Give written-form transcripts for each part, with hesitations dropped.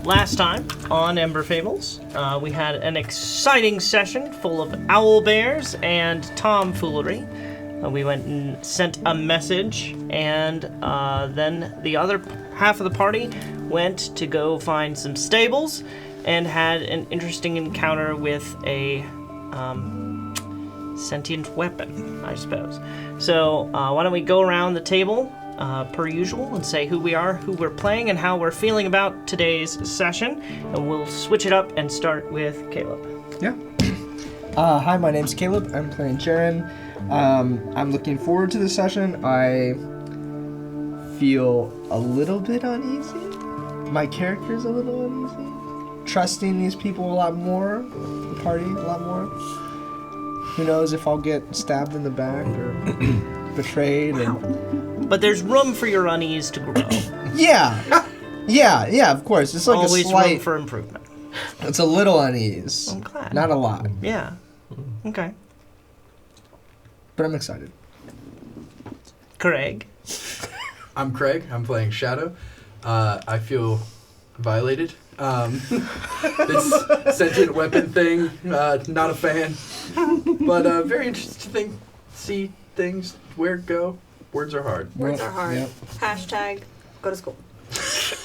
last time on Ember Fables, we had an exciting session full of owlbears and tomfoolery. We went and sent a message, and then the other half of the party went to go find some stables and had an interesting encounter with a sentient weapon, I suppose. So why don't we go around the table per usual and say who we are, who we're playing, and how we're feeling about today's session, and we'll switch it up and start with Caleb. Yeah. Hi, my name's Caleb. I'm playing Jaren. I'm looking forward to the session. I feel a little bit uneasy. My character's a little uneasy. Trusting these people a lot more, the party a lot more. Who knows if I'll get stabbed in the back or betrayed. But there's room for your unease to grow. Yeah, of course. It's like always a slight... room for improvement. It's a little unease. I'm glad. Not a lot. Yeah. Okay. But I'm excited. Craig. I'm Craig. I'm playing Shadow. I feel violated. This sentient weapon thing, not a fan. But very interesting. See things, where it go. Words are hard. Words are hard. Yep. Hashtag go to school.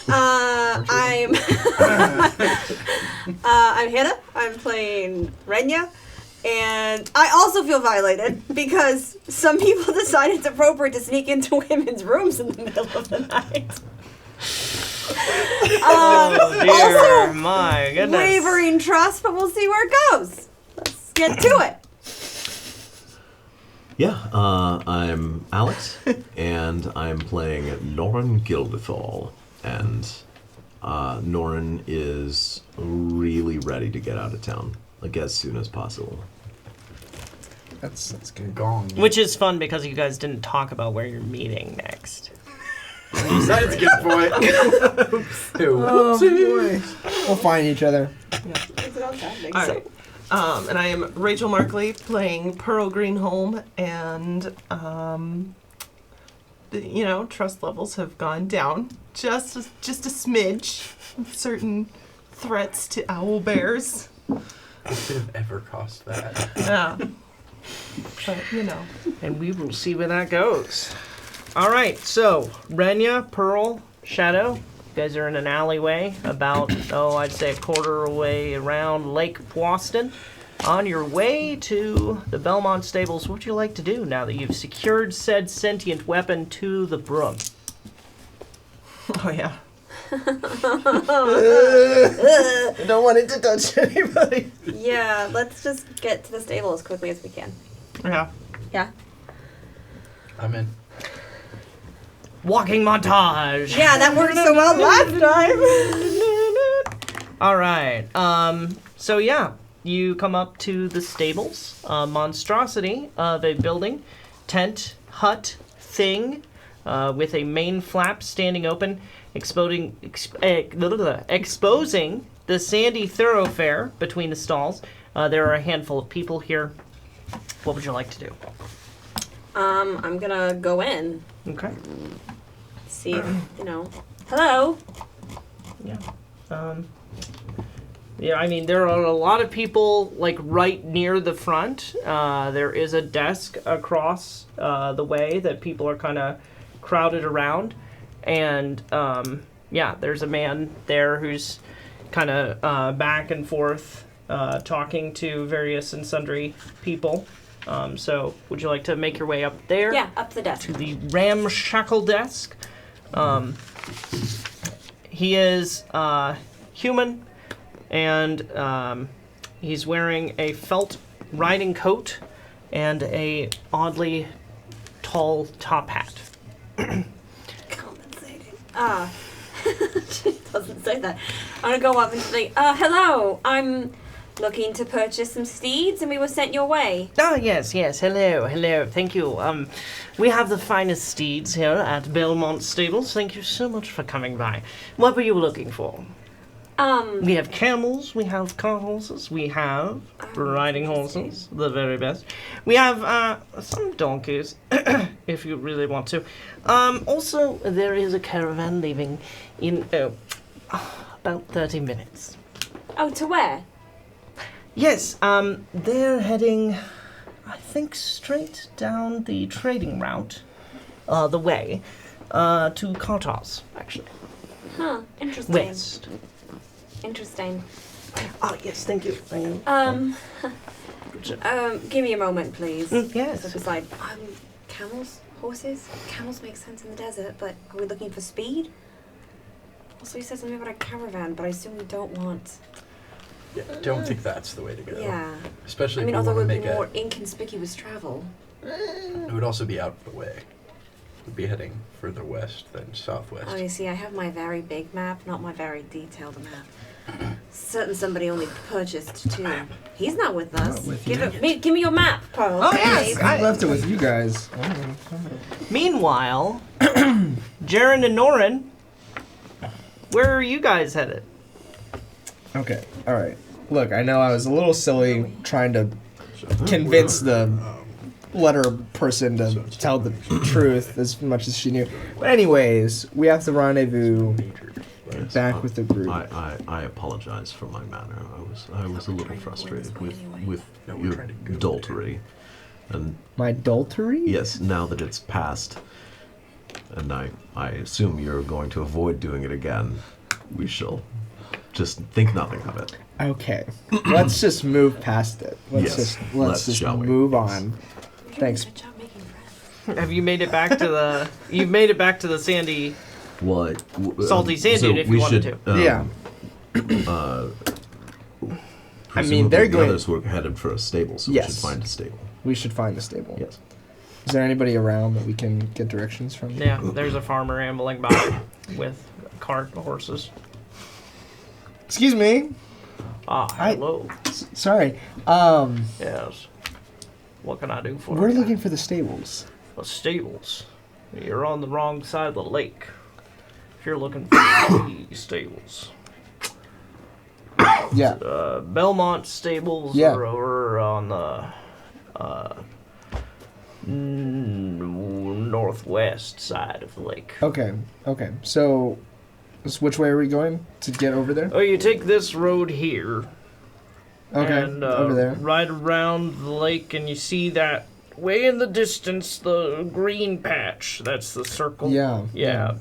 I'm Hannah. I'm playing Renya. And I also feel violated because some people decided it's appropriate to sneak into women's rooms in the middle of the night. Oh dear, also, my goodness. Wavering trust, but we'll see where it goes. Let's get to it. Yeah, I'm Alex, and I'm playing Norren Gildethal, and Norren is really ready to get out of town, like as soon as possible. That's good. Gong. Which is fun because you guys didn't talk about where you're meeting next. That's a good point. Oh, boy. We'll find each other. All right. And I am Rachel Markley playing Pearl Greenholm, and trust levels have gone down just a smidge with certain threats to owlbears. Who could have ever cost that? Yeah. But, And we will see where that goes. All right, so Renya, Pearl, Shadow, you guys are in an alleyway about, I'd say a quarter away around Lake Pwaston. On your way to the Belmont Stables, what would you like to do now that you've secured said sentient weapon to the broom? Oh, yeah. I don't want it to touch anybody. Yeah, let's just get to the stable as quickly as we can. Yeah. Yeah? I'm in. Walking montage! Yeah, that worked so well last time! All right, so yeah, you come up to the stables, monstrosity of a building, tent, hut, thing, with a main flap standing open, exposing the sandy thoroughfare between the stalls. There are a handful of people here. What would you like to do? I'm gonna go in. Okay. See if, hello? Yeah. Yeah, I mean, there are a lot of people, like, right near the front. There is a desk across the way that people are kind of crowded around. And, there's a man there who's kind of back and forth talking to various and sundry people. So, would you like to make your way up there? Yeah, up the desk. To the ramshackle desk. He is human, and he's wearing a felt riding coat and a oddly tall top hat. Compensating. It doesn't say that. I'm gonna go up and say, hello, I'm looking to purchase some steeds, and we were sent your way. Oh, yes, hello, thank you. We have the finest steeds here at Belmont Stables. Thank you so much for coming by. What were you looking for? We have camels, we have cart horses, we have riding horses, the very best. We have some donkeys, if you really want to. Also, there is a caravan leaving in About 30 minutes. Oh, to where? Yes, they're heading, I think, straight down the trading route, the way, to Kartas, actually. Huh. Interesting. West. Interesting. Oh, yes, thank you. Give me a moment, please. Yes. Step aside. Camels? Horses? Camels make sense in the desert, but are we looking for speed? Also, he said something about a caravan, but I assume we don't want... Yeah, don't think that's the way to go. Yeah. Especially I mean, if we although it want to would be make more inconspicuous travel. it would also be out of the way. We'd be heading further west than southwest. Oh, you see, I have my very big map, not my very detailed map. Certain somebody only purchased two. He's not with us. Not with Give you. me your map, Pearl. Oh, yes, please. I left it with you guys. Meanwhile, Jaren and Norren, where are you guys headed? Okay, alright. Look, I know I was a little silly trying to convince the letter person to tell the truth as much as she knew. But anyways, we have to rendezvous back with the group. I apologize for my manner. I was a little frustrated with No, we're your trying to go Doltery, and My adultery? yes, now that it's passed, and I assume you're going to avoid doing it again. We shall just think nothing of it. Okay. Let's just move past it. Yes, Let's just shall we? move on. You're Thanks. doing a good job making friends. Have you made it back to the... You've made it back to the sandy... What? Salty sand dune if you we wanted should, to. Yeah. I mean, presumably they're the going- others were headed for a stable, so Yes. we should find a stable. We should find the stable. Yes. Is there anybody around that we can get directions from? Yeah, there's a farmer ambling by with a cart of horses. Excuse me. Ah, hello. Sorry. Yes. What can I do for We're you? looking for the stables. The stables. You're on the wrong side of the lake. If you're looking for the stables. Yeah. Belmont stables Yeah. are over on the northwest side of the lake. Okay. Okay. So, which way are we going to get over there? Oh, you take this road here. Okay. And, over there. Right around the lake, and you see that way in the distance, the green patch. That's the circle. Yeah. Yeah.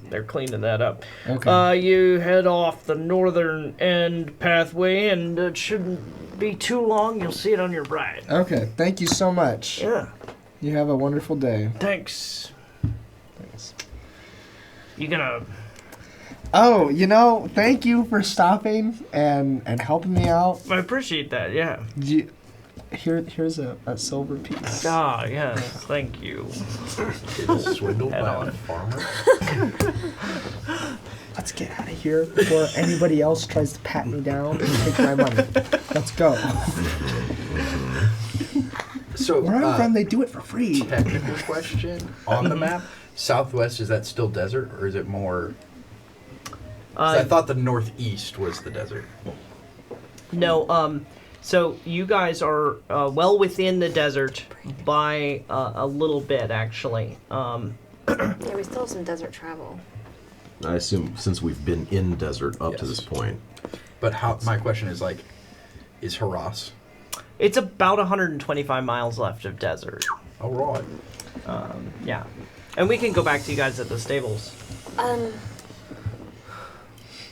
They're cleaning that up. Okay. You head off the northern end pathway, and it shouldn't be too long. You'll see it on your right. Okay. Thank you so much. Yeah. You have a wonderful day. Thanks. Thanks. You gonna? Oh, thank you for stopping and helping me out. I appreciate that. Yeah. Here's a silver piece. Ah, yes. Thank you. Get swindled Head by on. a farmer. Let's get out of here before anybody else tries to pat me down and take my money. Let's go. So, Where I'm from, they do it for free. technical question on the map: Southwest, is that still desert, or is it more? 'Cause I thought the northeast was the desert. No. So you guys are well within the desert by a little bit, actually. Yeah, we still have some desert travel. I assume since we've been in desert up to Yes. this point. But how? My question is is Haras? It's about 125 miles left of desert. All right. Yeah. And we can go back to you guys at the stables.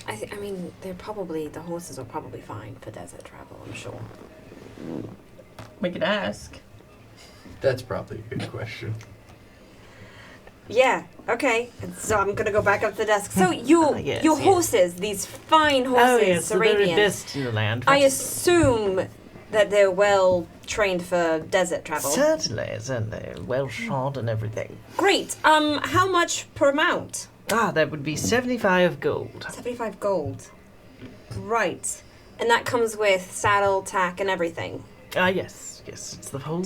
I mean, the horses are probably fine for desert travel, I'm sure. We could ask. That's probably a good question. Yeah, okay. And so I'm gonna go back up to the desk. So your Yes, your yes. horses, these fine horses, so they're Arabian, Disneyland. I assume that they're well trained for desert travel. Certainly, and they're well shod and everything. Great. How much per mount? That would be 75 gold. 75 gold. Right. And that comes with saddle, tack, and everything. Yes, it's the whole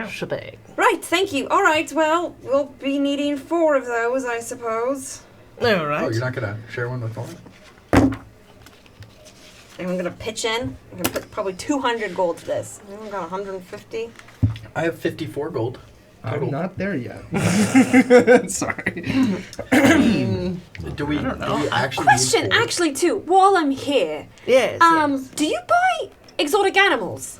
shebang. Right, thank you. All right, well, we'll be needing 4 of those, I suppose. All right. Oh, you're not gonna share one with Norren? And I'm gonna pitch in. I'm gonna put probably 200 gold to this. I've got 150. I have 54 gold. I'm not there yet. Sorry. Do we actually Question, need four? actually, too. While I'm here, Yes. do you buy exotic animals?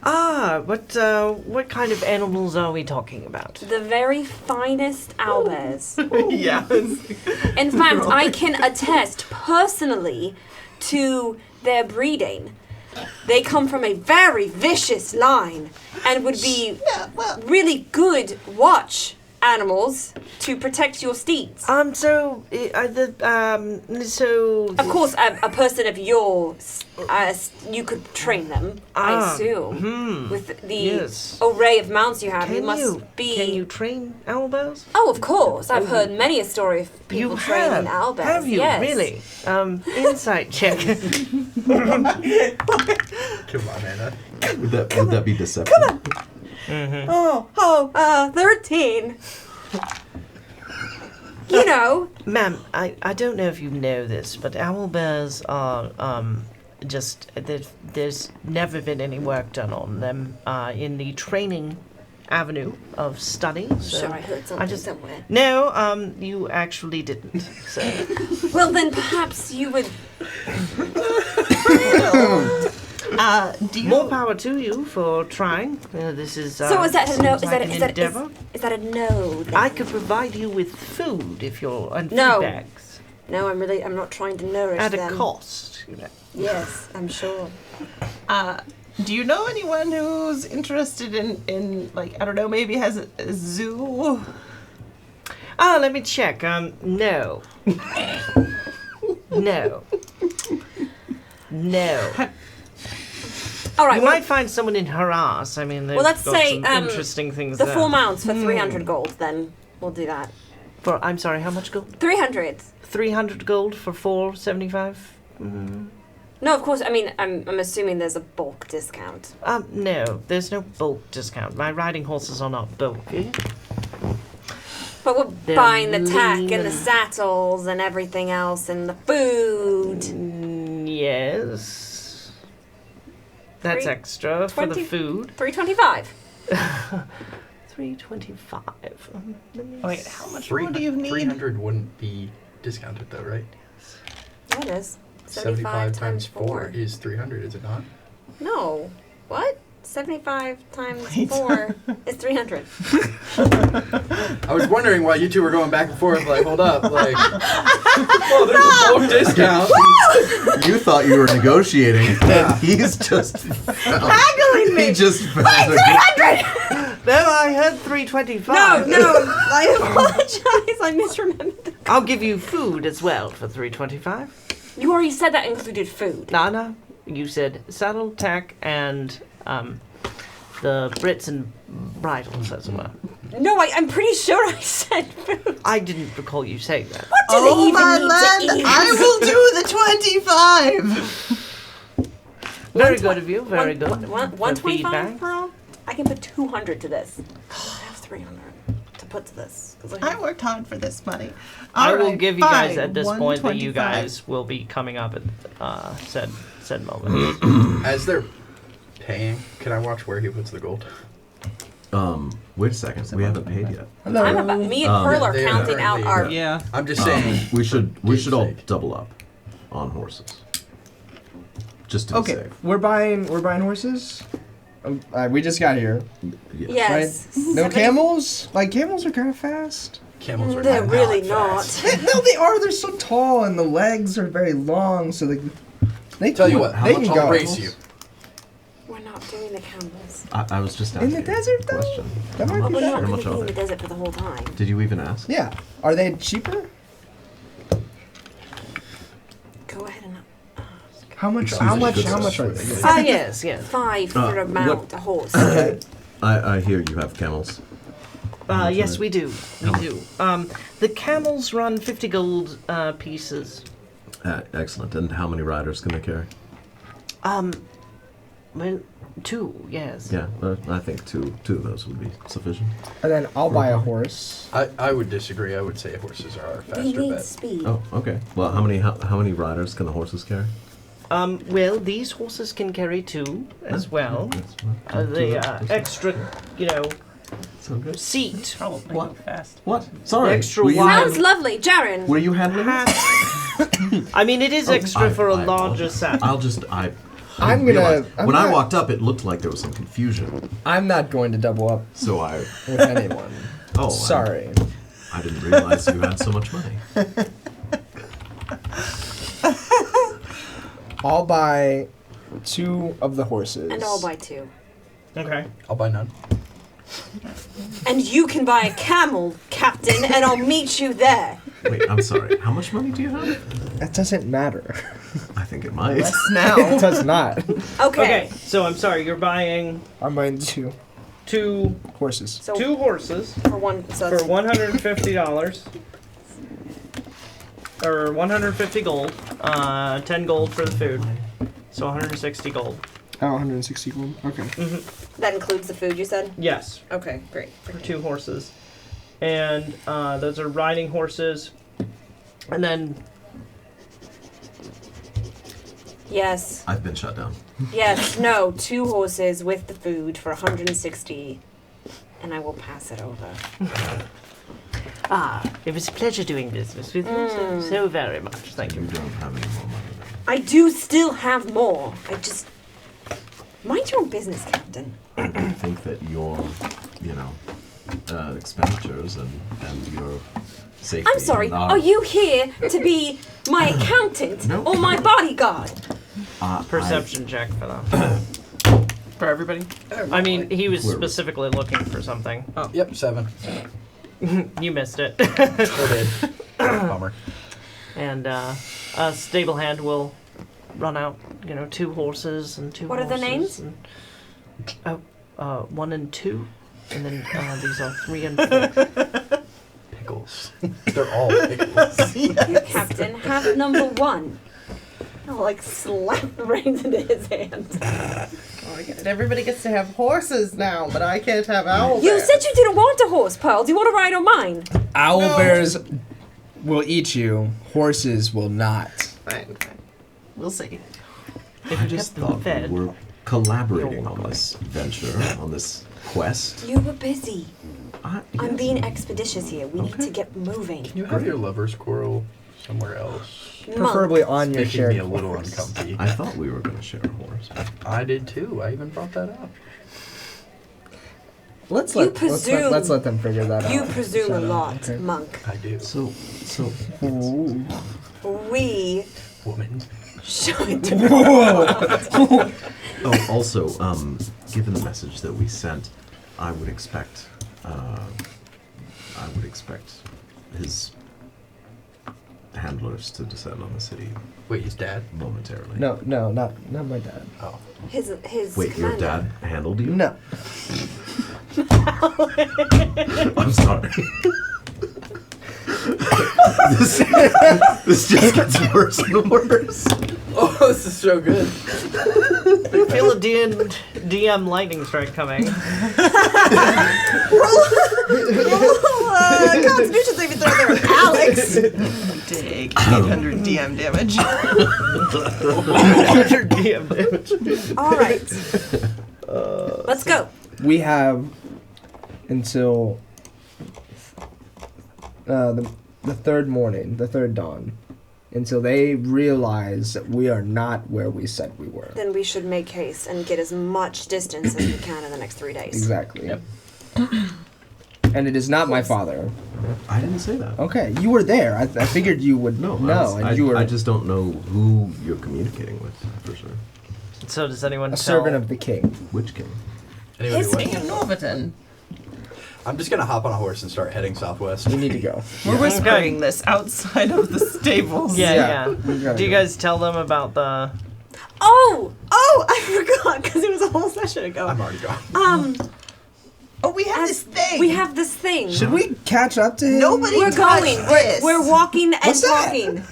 What kind of animals are we talking about? The very finest owlbears. Yes. In fact, I can attest personally to their breeding. They come from a very vicious line and would be really good watch animals to protect your steeds. So Of course, a person of your, you could train them, I assume. With the yes. array of mounts you have, you must be... Can you train owlbears? Oh, of course. I've heard many a story of people training owlbears. Have you yes. really? Insight check. Come on, Anna. Would that be deception? Come on. 13. You know. Ma'am, I don't know if you know this, but owlbears are there's never been any work done on them in the training avenue of study. So Sure, I heard something somewhere. No, you actually didn't. So. Well, then perhaps you would. Do you More power to you for trying. This is So is that a no? seems like an endeavor. Is that a no? Then? I could provide you with food if you're and No. food bags No, I'm not trying to nourish at them. a cost. You know. Yes, I'm sure. do you know anyone who's interested in like, I don't know, maybe has a zoo? Let me check. No. No. No. All right. You Well, might find someone in harass. I mean, they've let's got say some interesting things the there. 4 mounts for 300 gold. Then we'll do that. For I'm sorry, how much gold? 300. 300 gold for 475. Mm. No, of course. I mean, I'm assuming there's a bulk discount. No, there's no bulk discount. My riding horses are not bulky. But we're They're buying the tack lean and the and- saddles and everything else and the food. Yes. That's Three- extra for the 20 food. 325. 325. Let me Wait, how much more do you need? 300 wouldn't be discounted though, right? What is? 75 times 4. is 300, is it not? No. What? 75 times Wait. 4 is 300. I was wondering why you two were going back and forth. Like, hold up, like, well, there's a bulk discount. You thought you were negotiating, Yeah. and he's just Haggling me! he just found a 300! No, I heard 325. No, I apologize. I misremembered. I'll give you food as well for 325. You already said that included food. No. You said saddle, tack, and the Brits and bridles as well. No, I'm pretty sure I said food. I didn't recall you saying that. What do they even need to eat? I will do the 25. Very good of you. Very good. 125 feedback. for all? I can put 200 to this. I have 300 to put to this. 'cause I worked hard for this money. I All will right, give you guys fine, at this point that you 125. guys will be coming up at said moment. As they're paying, can I watch where he puts the gold? Wait a second. We haven't paid yet. Hello. I'm about, me and Pearl are they are counting out our. currently- Yeah. I'm just saying. We should all sake. double up on horses. Just to be Okay, safe. we're buying horses. We just got here. Yeah. Yes. No camels? Like camels are kind of fast. Camels are They're not really fast. not. No, they are. They're so tall, and the legs are very long, so they Tell you can- what, how they much can I'll go. race you? We're not doing the camels. I was just In asking the desert, a though? question. That might Well, be we're better. not How going much to are be in they? the desert for the whole time. Did you even ask? Yeah. Are they cheaper? Go ahead and. How much? Excuse How me, much? good How much are sense. they? Yes. 5 for a mount, a horse. Okay. I hear you have camels. Yes, we do. We do. The camels run 50 gold pieces. Excellent. And how many riders can they carry? Well, 2. Yes. Yeah, I think two of those would be sufficient. And then I'll buy a horse. I would disagree. I would say horses are our We faster need bet. speed. Oh, okay. Well, how many riders can the horses carry? Well, these horses can carry 2 as well. That's fine. Two The of those. extra, So good. seat. Probably What? go fast. What? Sorry. Extra were you, wide. Sounds lovely, Jaren. were you handling it? I mean, it is extra for a I larger apologize. set. I'll just I I'm didn't gonna- realize- I'm when I not- walked up, it looked like there was some confusion. I'm not going to double up So I with anyone. oh Sorry. I didn't realize you had so much money. I'll buy 2 of the horses. And I'll buy 2. Okay. I'll buy none. And you can buy a camel, Captain, and I'll meet you there. Wait, I'm sorry. How much money do you have? That doesn't matter. I think it might. Less now. It does not. Okay. So I'm sorry. You're buying I'm buying 2 two horses. So 2 horses for one, so for that's $150. Or 150 gold. 10 gold for the food. So 160 gold. Oh, 160 gold. Okay. that includes the food you said. Yes. Okay, great. For 2 horses. And those are riding horses. And then Yes, I've been shut down. yes, no, 2 horses with the food for 160, and I will pass it over. it was a pleasure doing business with you so very much. Thank You you. don't have any more money. I do still have more. I just mind your own business, Captain. I think that your, expenditures and your safety. I'm sorry. and Are you here to be my accountant No. or my bodyguard? Perception check for them. For everybody? I mean, he was Where- specifically looking for something. Yep, 7. You missed it. Still did. Bummer. And a stable hand will run out, 2 horses and 2 What are the horses names? And, 1 and 2. And then these are 3 and 4. Pickles. They're all pickles. Captain, have number 1. I'll slap the reins into his hand. Oh, I get it. Everybody gets to have horses now, but I can't have owlbears. You said you didn't want a horse, Pearl. Do you want to ride on mine? Owlbears will eat you. Horses will not. Fine. We'll see. If I you just kept them thought fed. we were collaborating on this venture, on this quest. You were busy. I'm yes. being expeditious here. We need Okay. to get moving. Can you have your lover's quarrel somewhere else? Preferably on your Making shared me a little horse. uncomfy. I thought we were going to share a horse. I did too. I even brought that up. Let's You let presume- let's let them figure that out. You presume a Shadow, lot, okay. monk. I do. So Ooh. We Woman. should. oh, also, given the message that we sent, I would expect his handlers to descend on the city Wait, he's dad? momentarily. No, not my dad. Oh. His Wait, your commander. dad handled you? No. I'm sorry. this just gets worse and worse. Oh, this is so good. Feel a DM lightning strike coming. Constitution saving throw there, Alex. Take 800 DM damage. 100 DM damage. All right. Let's go. We have until the third morning, the third dawn, until they realize that we are not where we said we were. Then we should make haste and get as much distance as we can in the next 3 days. Exactly. Yep. And it is not my father. I didn't say that. Okay, you were there. I figured you would know, and you were I just don't know who you're communicating with, for sure. So does anyone a tell? servant of the king. Which king? Anyway, His what? King of Norverton. I'm just gonna hop on a horse and start heading southwest. We need to go. We're whispering this outside of the stables. Yeah. we gotta Do you go. guys tell them about the... Oh, I forgot because it was a whole session ago. I'm already gone. Oh, we have this thing. We have this thing. Should we catch up to him? Nobody We're touched going. this. We're walking and What's that? talking.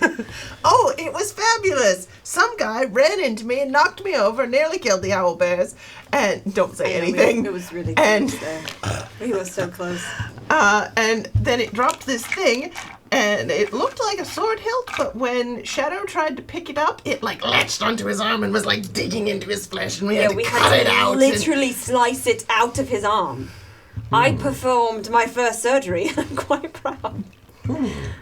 Oh, it was fabulous. Some guy ran into me and knocked me over, nearly killed the owlbears. And don't say anything. It was really And- close there. We were so close. And then it dropped this thing, and it looked like a sword hilt, but when Shadow tried to pick it up, it latched onto his arm and was digging into his flesh, and we had to We cut had it to out. literally slice it out of his arm. I performed my first surgery. I'm quite proud.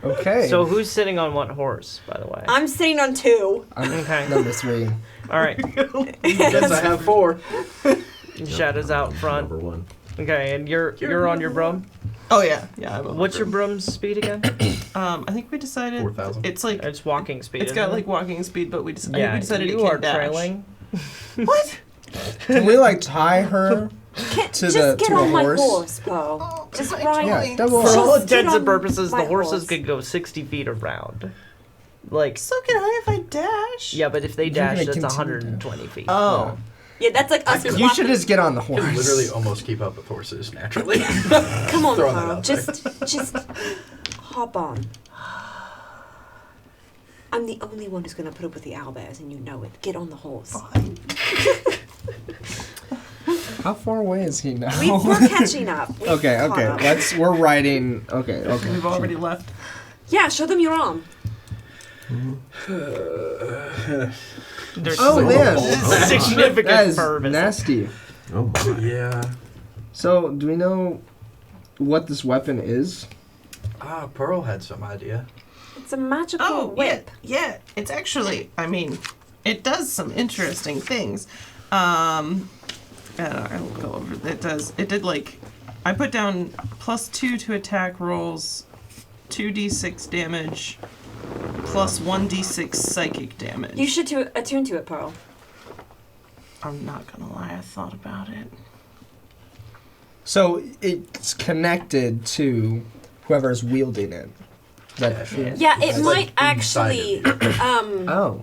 Okay. So who's sitting on what horse, by the way? I'm sitting on 2. I'm Okay. number 3. All right. Guess I have 4. Shadow's out front. Number 1. Okay, and you're on your broom. Oh yeah. I'm on What's the your broom. broom's speed again? I think we decided 4,000. it's like It's walking speed. it's got isn't like it? walking speed, but I think Yeah, we decided you it are can't dash. trailing. What? Can we like tie her Can't, to just the get to on a my horse? horse, Poe. Oh, Just my ride. Yeah, joints. double For all Just get intents and on purposes, the my horses horse. could go 60 feet around. Like, So can I if I dash? yeah, but if they You're dash, gonna that's continue to- 120 feet. Oh. Yeah, that's like us You clapping. should just get on the I horse. can literally almost keep up with horses naturally. Come on, Throwing that Poe. out there. Just hop on. I'm the only one who's gonna put up with the owlbears, and you know it. Get on the horse. Fine. How far away is he now? We're catching up. We've Okay, caught okay. up. We're riding. Okay. We've already left. Yeah, show them your arm. There's Oh, man. significant That is fur visible. nasty. Oh my. Yeah. So, do we know what this weapon is? Pearl had some idea. It's a magical Oh, whip. yeah. It's actually, I mean, it does some interesting things. I'll go over. It did like, I put down +2 to attack rolls, 2d6 damage, plus 1d6 psychic damage. You should attune to it, Pearl. I'm not gonna lie, I thought about it. So it's connected to whoever's wielding it. Is that true? Yeah, it It's might like inside actually Oh,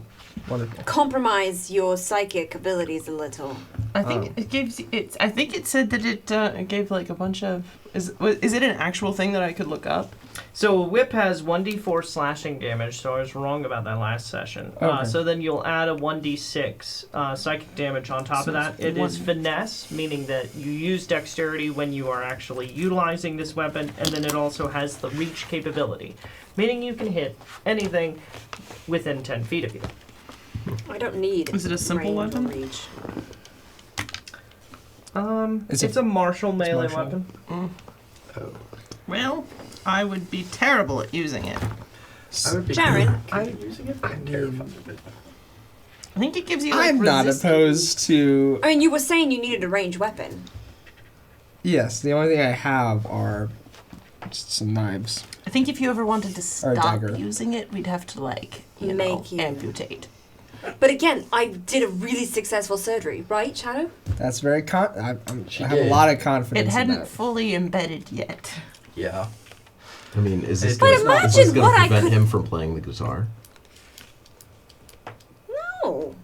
wonderful. compromise your psychic abilities a little. I think it gives it. I think it said that it gave like a bunch of. Is it an actual thing that I could look up? So a whip has 1d4 slashing damage, so I was wrong about that last session. Okay. So then you'll add a 1d6 psychic damage on top So of that. it's It is finesse, meaning that you use dexterity when you are actually utilizing this weapon, and then it also has the reach capability, meaning you can hit anything within 10 feet of you. I don't need. Is it a simple range or weapon? reach. It's a martial melee martial. weapon. Oh. Well, I would be terrible at using it. I would be Jaren. I'm using it. I'm terrified of it. I think it gives you. Like, I'm not resist- opposed to. I mean, you were saying you needed a ranged weapon. Yes, the only thing I have are just some knives. I think if you ever wanted to Or a stop dagger. using it, we'd have to like Make you- amputate. But again, I did a really successful surgery, right, Shadow? That's very I have a did. lot of confidence It hadn't in that. fully embedded yet. Yeah. I mean, is this But gonna, is imagine this gonna what I prevent could- him from playing the guitar? No.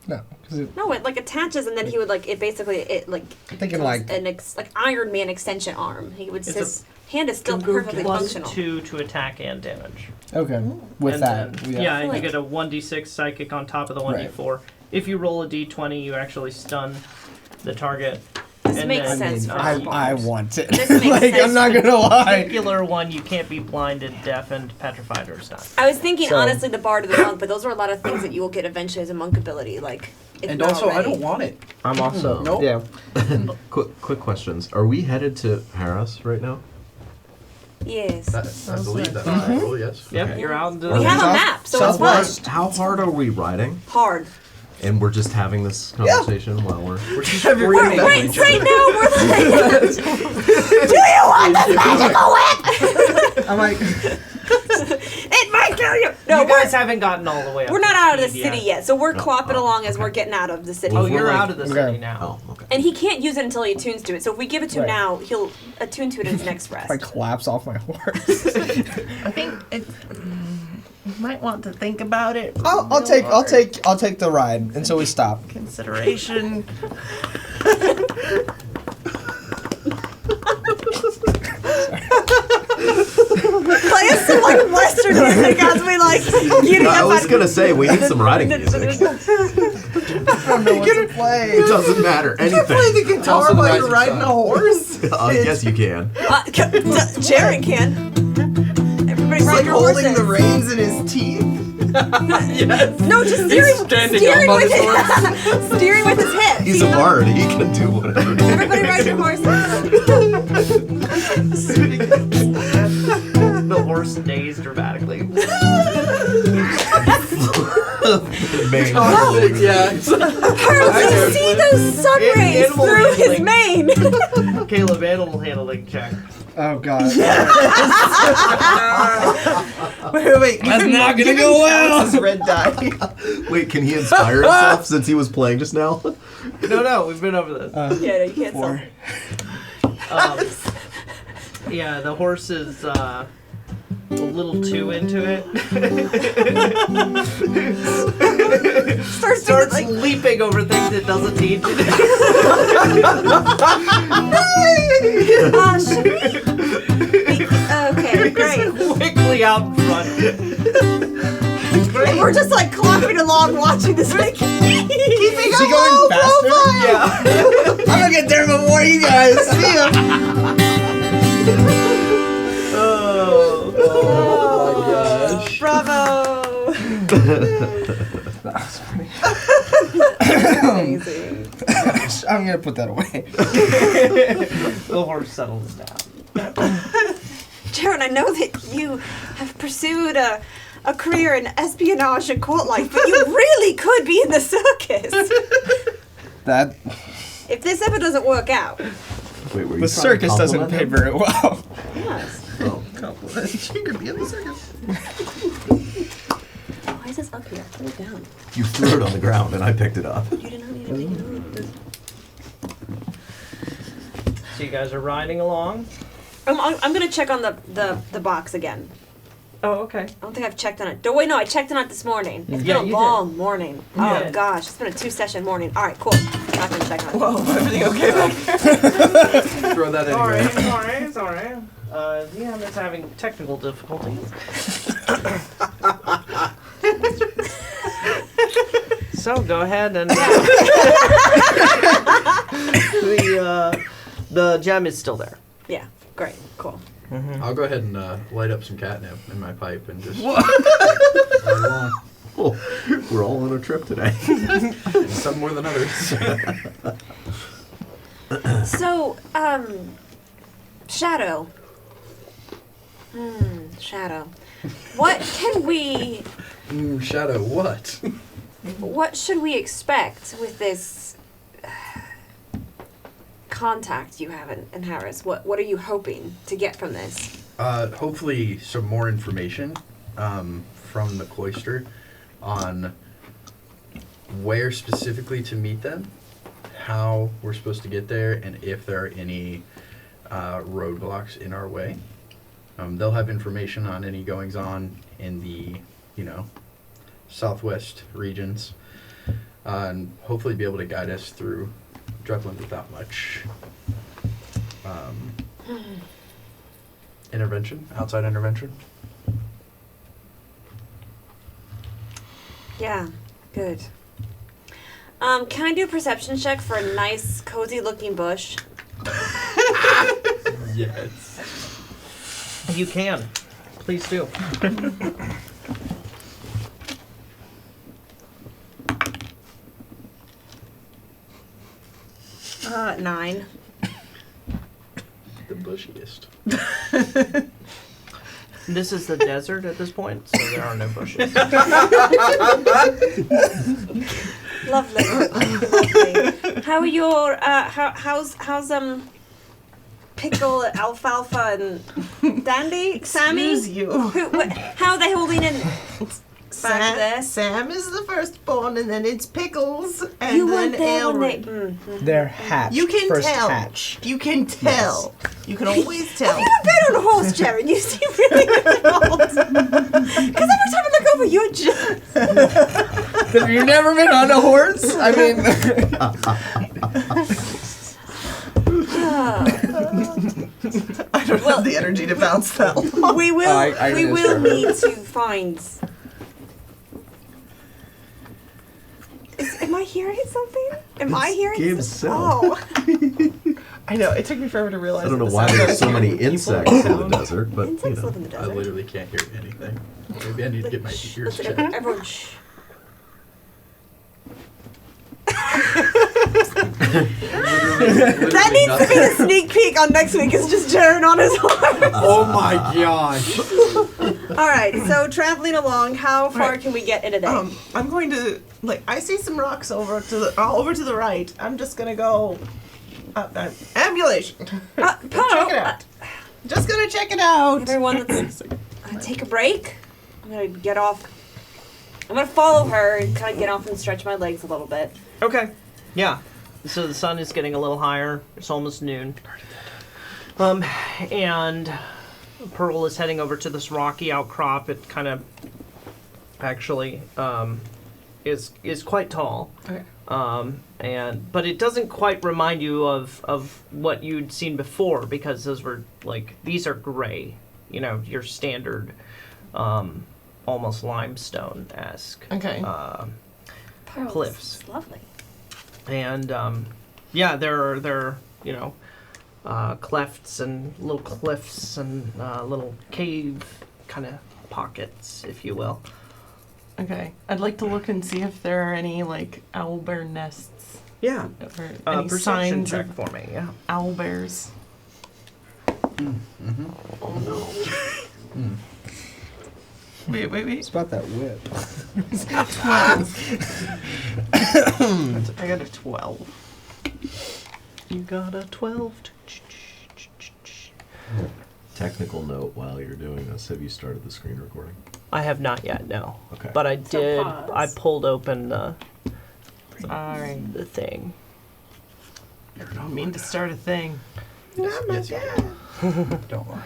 No, because it, No, it like attaches and then he would like it basically it like I'm thinking becomes like like Iron Man extension arm. He would It's his hand is still perfectly Plus functional. 2 to attack and damage. okay with And that. then, yeah. you Like- get a 1d6 psychic on top of the 1d4. If you roll a d20, you actually stun the target. This And makes then, sense for I bombs. want it. This makes like sense I'm not for gonna lie. Particular one, you can't be blinded, deafened, petrified, or stunned. I was thinking So- honestly the bard or the monk, but those are a lot of things that you will get eventually as a monk ability. Like if And not also, I already. don't want it. I'm also Nope. yeah. Quick questions. Are we headed to Harris right now? Yes. I believe that's the rule, yes. Yep, Okay. you're out into We the have a South- map, so it's Southwest. fun. How hard are we riding? Hard. And we're just having this conversation while we're. We're just screaming at Right, each right other. now we're like, do you want this magical whip? I'm like It might kill you. No, you guys haven't gotten all the way up. we're to not out of the speed city yet, so we're clopping oh, along as okay. we're getting out of the city. Oh, Well, you're like- out of the Okay. city now. Oh, okay. And he can't use it until he attunes to it. So if we give it to him Right. now, he'll attune to it in his next rest. I collapse off my horse. I think it. You might want to think about it. I'll take the ride until we stop. Consideration. Play us some like Western music as we like getting I up was on- gonna say we need some riding music. I don't know what to play. It doesn't matter. Anything. Play the guitar Also the while you're rising riding sun. a horse. Yes, you can. Jared can. Everybody He's ride like your holding horses. the reins in his teeth. Yes. No, just steering, standing steering up on with his his steering with his hips. He's you a know? bard. He can do whatever. Everybody ride your horses. The horse neighs dramatically. Mane. Yeah. Harold, you see those sun rays Animal through his handling. mane. Caleb, animal handling check. Oh god. Wait. That's not gonna go well. This is red die. Wait, can he inspire himself since he was playing just now? No, we've been over this. Yeah, no, you can't 4. Yeah, the horse is a little too into it. Starts like leaping over things it doesn't need to do. should we? Okay, great. Quickly out in front. And we're just like clopping along, watching this like keeping Is he going faster? Yeah. I'm gonna get there before you guys. See ya. Oh. Oh my gosh. Bravo! That was funny. Amazing. I'm gonna put that away. The horse settles down. Jaron, I know that you have pursued a career in espionage and court life, but you really could be in the circus. That If this ever doesn't work out. Wait, were you the trying to circus doesn't compliment pay him? very well. Yes. Oh. You could be in the circus. Why is this up here? Put it down. You threw it on the ground and I picked it up. You did not need to pick it up. So you guys are riding along. I'm gonna check on the box again. Oh, okay. I don't think I've checked on it. Wait, no, I checked on it this morning. It's Yeah, been a you long morning. Oh Yeah. gosh, it's been a 2-session morning. All right, cool. Not gonna check on it. Whoa, everything okay back there? Throw that anywhere. Sorry. Liam is having technical difficulties. So go ahead and the gem is still there. Yeah, great, cool. I'll go ahead and light up some catnip in my pipe and just ride along. Oh, we're all on a trip today. Some more than others. So, Shadow. Shadow. What can we... Shadow, what? What should we expect with this contact you have in Harris? What are you hoping to get from this? Hopefully some more information from the cloister on where specifically to meet them, how we're supposed to get there, and if there are any roadblocks in our way. They'll have information on any goings-on in the, southwest regions, and hopefully be able to guide us through Drevland without much outside intervention. Yeah, good. Can I do a perception check for a nice, cozy-looking bush? Yes. You can. Please do. 9. The bushiest. This is the desert at this point, so there are no bushes. Lovely. Lovely. How are your how's Pickle, Alfalfa, and Dandy, Sammy? Excuse you. How are they holding in back there? Sam is the firstborn, and then it's Pickles, and You then weren't there when they. Aelred. They're hatched. You can First tell. hatch. You can tell. You can always tell. Have you ever been on a horse, Jared? You seem really involved. Because every time I look over, you're just. Have you never been on a horse? I mean, I don't have the energy to bounce that long. We will. I We just will heard. need to find. Am I hearing something? Am I hearing Gabe's something? cell. Oh. I know, it took me forever to realize. I don't know that the why sound there's so of many people insects in the sound. desert, but you Insects know. live in the I desert. literally can't hear anything. Maybe I need to get my Shh, ears listen, checked. everyone, shh. Literally That needs to be nothing. the sneak peek on next week. Is just Jaren on his horse. Oh my gosh. All right, so traveling along, how far Right. can we get in a day? I'm going to I see some rocks over to the right. I'm just gonna go. Ambulation. Check it out. Just gonna check it out. Everyone, let's take a break. I'm gonna get off. I'm gonna follow her and kind of get off and stretch my legs a little bit. Okay. Yeah. So the sun is getting a little higher. It's almost noon. And Pearl is heading over to this rocky outcrop. It kind of actually is quite tall. Okay. But it doesn't quite remind you of what you'd seen before, because those were these are gray, your standard almost limestone-esque Okay. Pearl, cliffs. this is lovely. And there are clefts and little cliffs and little cave kind of pockets, if you will. Okay. I'd like to look and see if there are any owlbear nests Yeah. or any Perception signs check of for me. Yeah. owlbears. Wait. It's about that whip. 12. I got a 12. You got a 12. Technical note while you're doing this, have you started the screen recording? I have not yet, no. Okay. But I So did. pause. I pulled open Sorry. the thing. I don't mean to start a thing. Yes, you don't worry.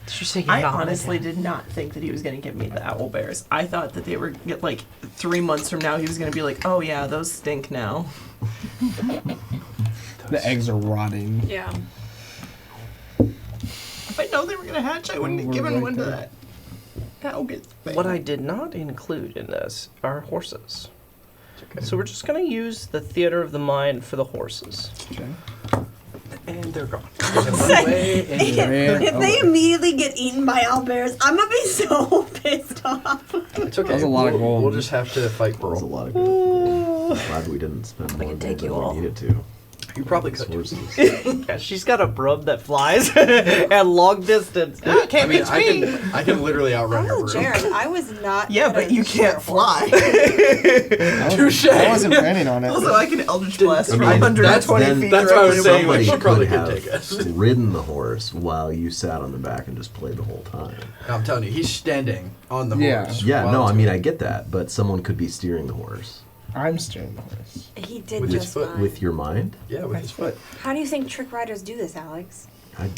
Did you say you're I not honestly again? did not think that he was going to give me the owlbears. I thought that they were 3 months from now he was going to be like, oh yeah, those stink now. The eggs are rotting. Yeah. If I known they were going to hatch, I wouldn't have We're given right one to there. that owlbear thing. What I did not include in this are horses. So we're just going to use the theater of the mind for the horses. Okay. And they're gone. Away and If they immediately get eaten by owlbears, I'm gonna be so pissed off. it's okay. That was a lot of we'll gold. just have to fight That was a Pearl. lot of good. Glad we didn't spend more can gold take than you we all. needed to. You probably These could. horses. Yeah, she's got a broom that flies at long distance. Ah, can't I mean, reach me. I can literally outrun her. Oh, broom. Jaren, I was not. Yeah, gonna but you can't share horses. fly. Touche. I wasn't planning on it. Also, I can Eldritch Blast I from mean, 120 then- feet. that's what I was directly saying, above like, me. she probably could could have take us. ridden the horse while you sat on the back and just played the whole time. I'm telling you, he's standing on the Yeah. horse. Yeah, while no, I it's mean, going. I get that, but someone could be steering the horse. I'm steering the horse. He did With his just foot, fine. With your mind? Yeah, with his foot. How do you think trick riders do this, Alex? I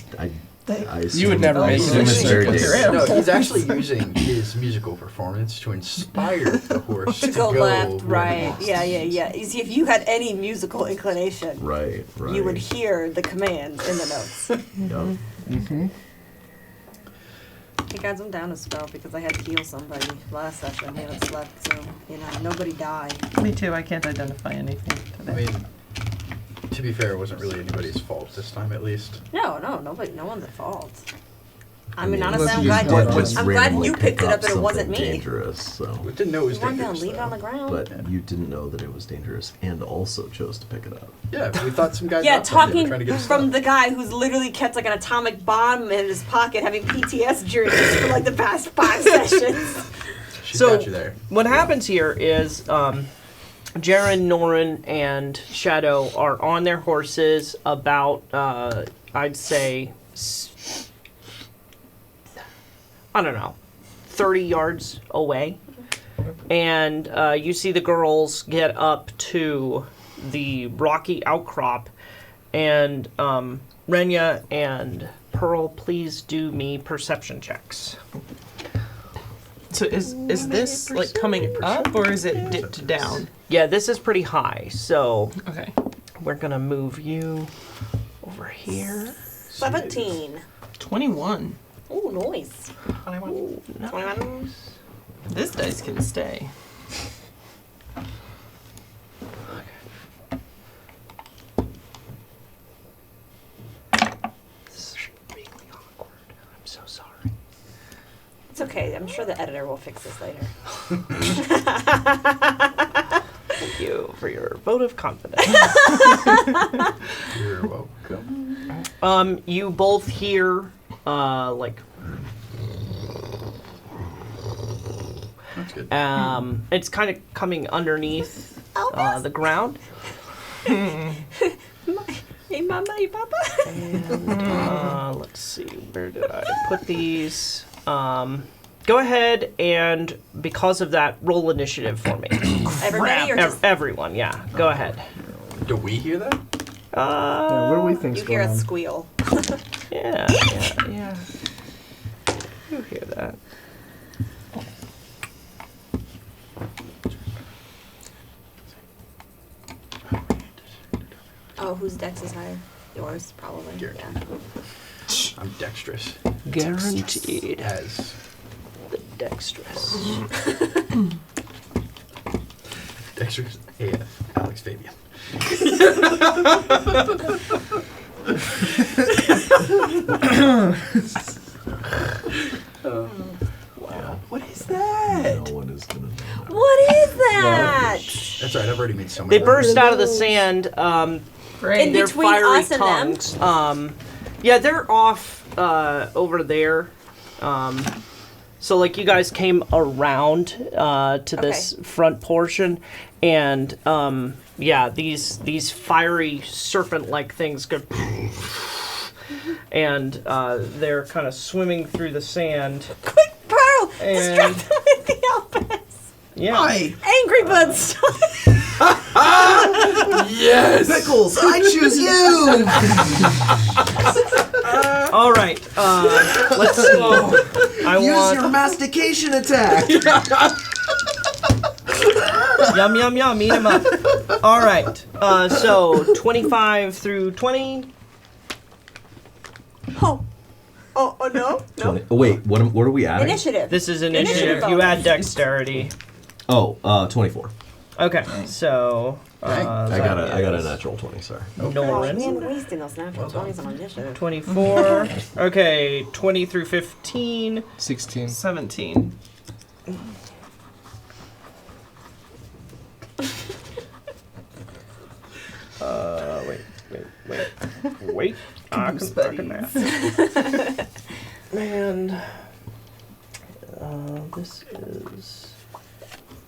You would never I make assume a it's very mistake with your dangerous. No, he's actually using his musical performance to inspire the horse To go left, where he right. wants. Yeah. You see, if you had any musical inclination, Right. you would hear the command in the notes. Yep. Mm-hmm. Hey guys, I'm down to spell because I had to heal somebody last session. We haven't slept, so nobody died. Me too. I can't identify anything I today. mean, to be fair, it wasn't really anybody's fault this time, at least. No, one's at fault. I mean, Unless honestly, I'm you glad just you. just I'm glad randomly you picked it pick up and it wasn't something me. dangerous, so. We didn't know it was You weren't gonna dangerous. leave it on the though. ground. But you didn't know that it was dangerous and also chose to pick it up. Yeah, we thought some guys. Yeah, outside, they were talking trying to get us from stuck. the guy who's literally kept an atomic bomb in his pocket, having PTS dreams for the past 5 sessions. She's So- got you there. What happens here is Jaren, Norren, and Shadow are on their horses about, I'd say, I don't know, 30 yards away. And you see the girls get up to the rocky outcrop. And Renya and Pearl, please do me perception checks. So is this coming up or is it dipped down? Yeah, this is pretty high, so Okay. we're gonna move you over here. 17. 21. Ooh, nice. Ooh, nice. 21. This dice can stay. so sorry. It's okay. I'm sure the editor will fix this later. Thank you for your vote of confidence. You're welcome. You both hear, like, That's good. it's kind of coming underneath the ground. Hey, mama, hey, papa. And, let's see, where did I put these? Go ahead and, because of that, roll initiative for me. Everybody or just Everyone, yeah. Go ahead. Do we hear that? Yeah, what do we think's you hear going a on? squeal? Yeah. You hear that. Oh, whose dex is higher? Yours, probably. Yours. Yeah. I'm dexterous. Guaranteed. As The dexterous. dexterous AF. Alex Fabian. Wow. What is that? No one is gonna know. What is that? That's right. I've already made so many. They burst out of the sand. Great. In They're between fiery us and them? tongues. Yeah, they're off over there. So like you guys came around to this front portion, and yeah, these fiery serpent-like things go, and they're kind of swimming through the sand. Quick, Pearl! And- Distract them with the Elvis! Yeah. Angry Birds! Yes. Pickles, I choose you! All right. Let's see. I Use want your mastication attack! yum yum yum. Eat 'em up. All right. So 25 through 20. Oh, no? 20. Oh, wait, what are we adding? Initiative. This is initiative. You add dexterity. Oh, 24. Okay. So Dang. I got a natural 20, sorry. Oh, Norren. man, wasting those natural 20s on initiative. 24. Okay. 20 through 15. 16. 17. Wait. I can math. And this is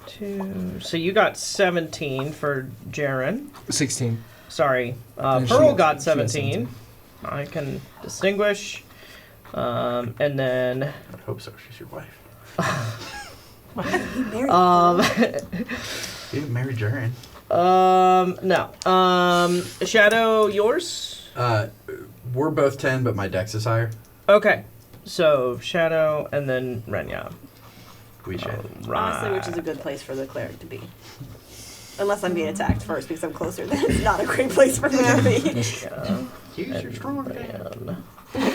2. So you got 17 for Jaren. 16. Sorry, And she Pearl got- got she got 17. I can distinguish. And then I hope so. She's your wife. He married You didn't marry Jaren. no. Shadow, yours? We're both 10, but my dex is higher. Okay. So Shadow and then Renya. We should. Honestly, which is a good place for the cleric to be. Unless I'm being attacked first because I'm closer, then it's not a great place for me to be. Yeah. Use your strong hand. And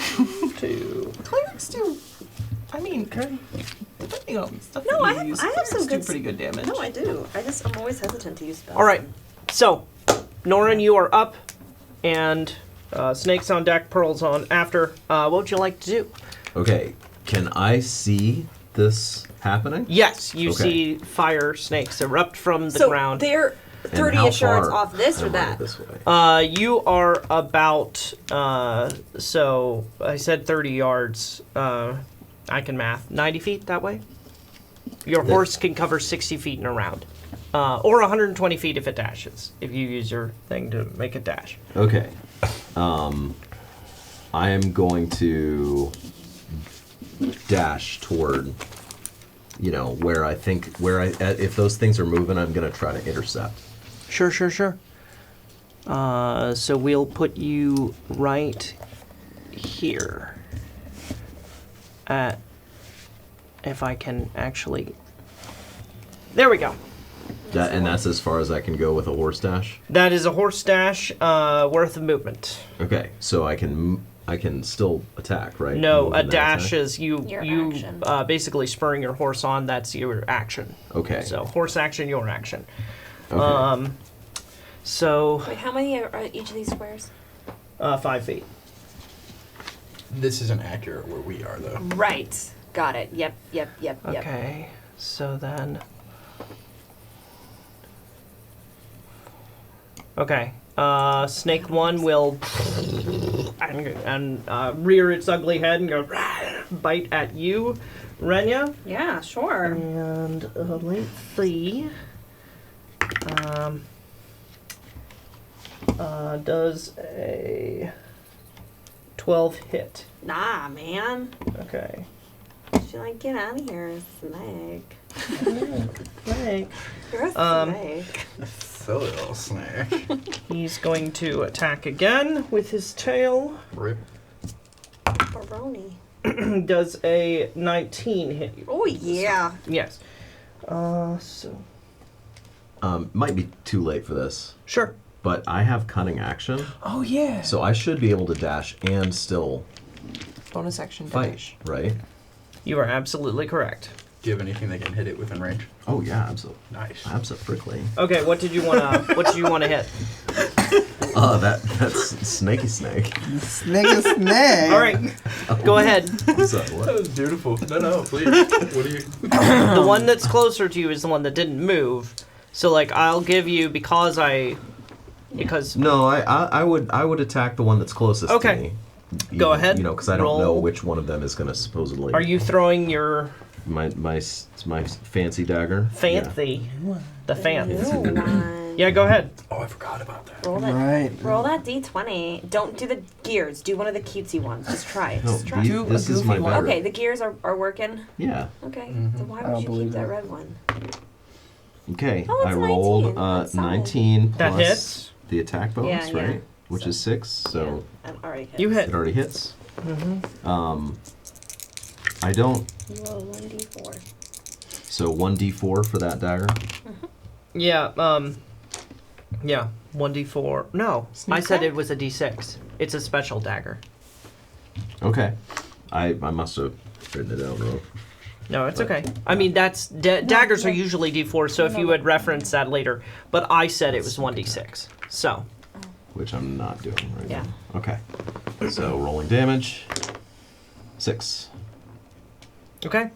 2. Clerics do. I mean, depending on stuff No, that I you have- use, I have clerics some do good pretty good damage. No, I do. I'm always hesitant to use spells. All right. So, Norren, you are up, and Snake's on deck, Pearl's on after. What would you like to do? Okay, can I see this happening? Yes, you Okay. see fire snakes erupt from the So ground. they're And how 30-ish yards far off this or am I that? This way. You are about, so I said 30 yards. I can math. 90 feet that way? Your horse can cover 60 feet and around. Or 120 feet if it dashes, if you use your thing to make it dash. Okay. I am going to dash toward, where I think, if those things are moving, I'm going to try to intercept. Sure. So we'll put you right here. If I can actually... There we go. And that's as far as I can go with a horse dash? That is a horse dash worth of movement. Okay, so I can still attack, right? No, Move a in that dash attack? is you action. Basically spurring your horse on. That's your action. Okay. So horse action, your action. Okay. So Wait, how many are each of these squares? 5 feet. This isn't accurate where we are, though. Right. Got it. Yep. Okay, so then. Okay, snake 1 will and rear its ugly head and go bite at you, Renya. Yeah, sure. And link 3 does a 12 hit. Nah, man. Okay. She's like, get out of here, snake. Snake. You're a snake. Silly little snake. He's going to attack again with his tail. Rip. Baroni. Does a 19 hit you? Oh, yeah. Yes. So. Might be too late for this, Sure. but I have cunning action, Oh yeah. so I should be able to dash and still Bonus action fight, dash. right? You are absolutely correct. Do you have anything that can hit it within range? Oh yeah, absolutely. Nice. Absolutely. Okay, what did you want to hit? That's snaky snake. Snake is snake. All right. Go ahead. So, That what? was beautiful. No, please. What do you... The one that's closer to you is the one that didn't move. So like I'll give you because No, I would attack the one that's closest Okay. to me. Go ahead. You know, because I don't know Roll. which one of them is going to supposedly. Are you throwing your my fancy dagger? fancy the fan? Ooh, one. Yeah, go ahead. Oh, I forgot about that. Roll that. Right. Roll that d20. Don't do the gears. Do one of the cutesy ones. Just try it. No, Just try you- it. this is my goofy one. better. Okay, the gears are working. Yeah. Okay. Mhm. So why I don't would you believe keep that it. red one? Okay. Oh, it's I rolled 19. That's solid. 19 That plus hits. the attack bonus, Yeah, yeah. right? Which is 6, so Yeah, I'm already hit. You it hit. already hits. Mm-hmm. I don't. You roll 1d4. So 1d4 for that dagger. Yeah. Yeah. 1d4. No, I said it was a d6. It's a special dagger. Okay. I must have written it down wrong. No, it's okay. I mean, that's daggers are usually d4. So if you would reference that later, but I said it was 1d6. So. Which I'm not doing right Yeah. now. Okay. So rolling damage. 6. Okay.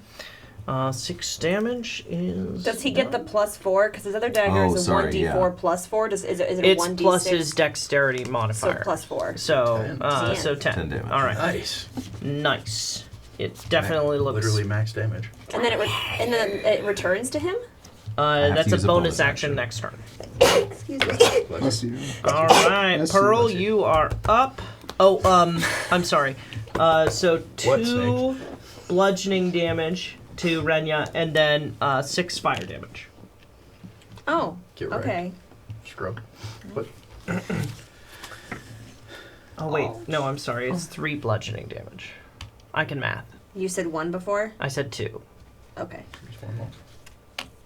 6 damage is. Does he get the +4? Because his other dagger Oh, is a sorry, 1d4 yeah. +4. Is it a It's 1d6? plus his dexterity So modifier. +4. So, 10. so 10. 10 damage. All right. Nice. Nice. It definitely looks. Literally max damage. And then it returns to him? have That's to a use a bonus bonus action action. next turn. Excuse me. Bless you. All right, Bless you, Pearl, bless you. you are up. Oh, I'm sorry. So What, 2 Snake? bludgeoning damage to Renya, and then 6 fire damage. Oh, Get right. okay. Scrub. What? Oh wait, no, I'm sorry. It's 3 bludgeoning damage. I can math. You said 1 before? I said 2. Okay. There's one more.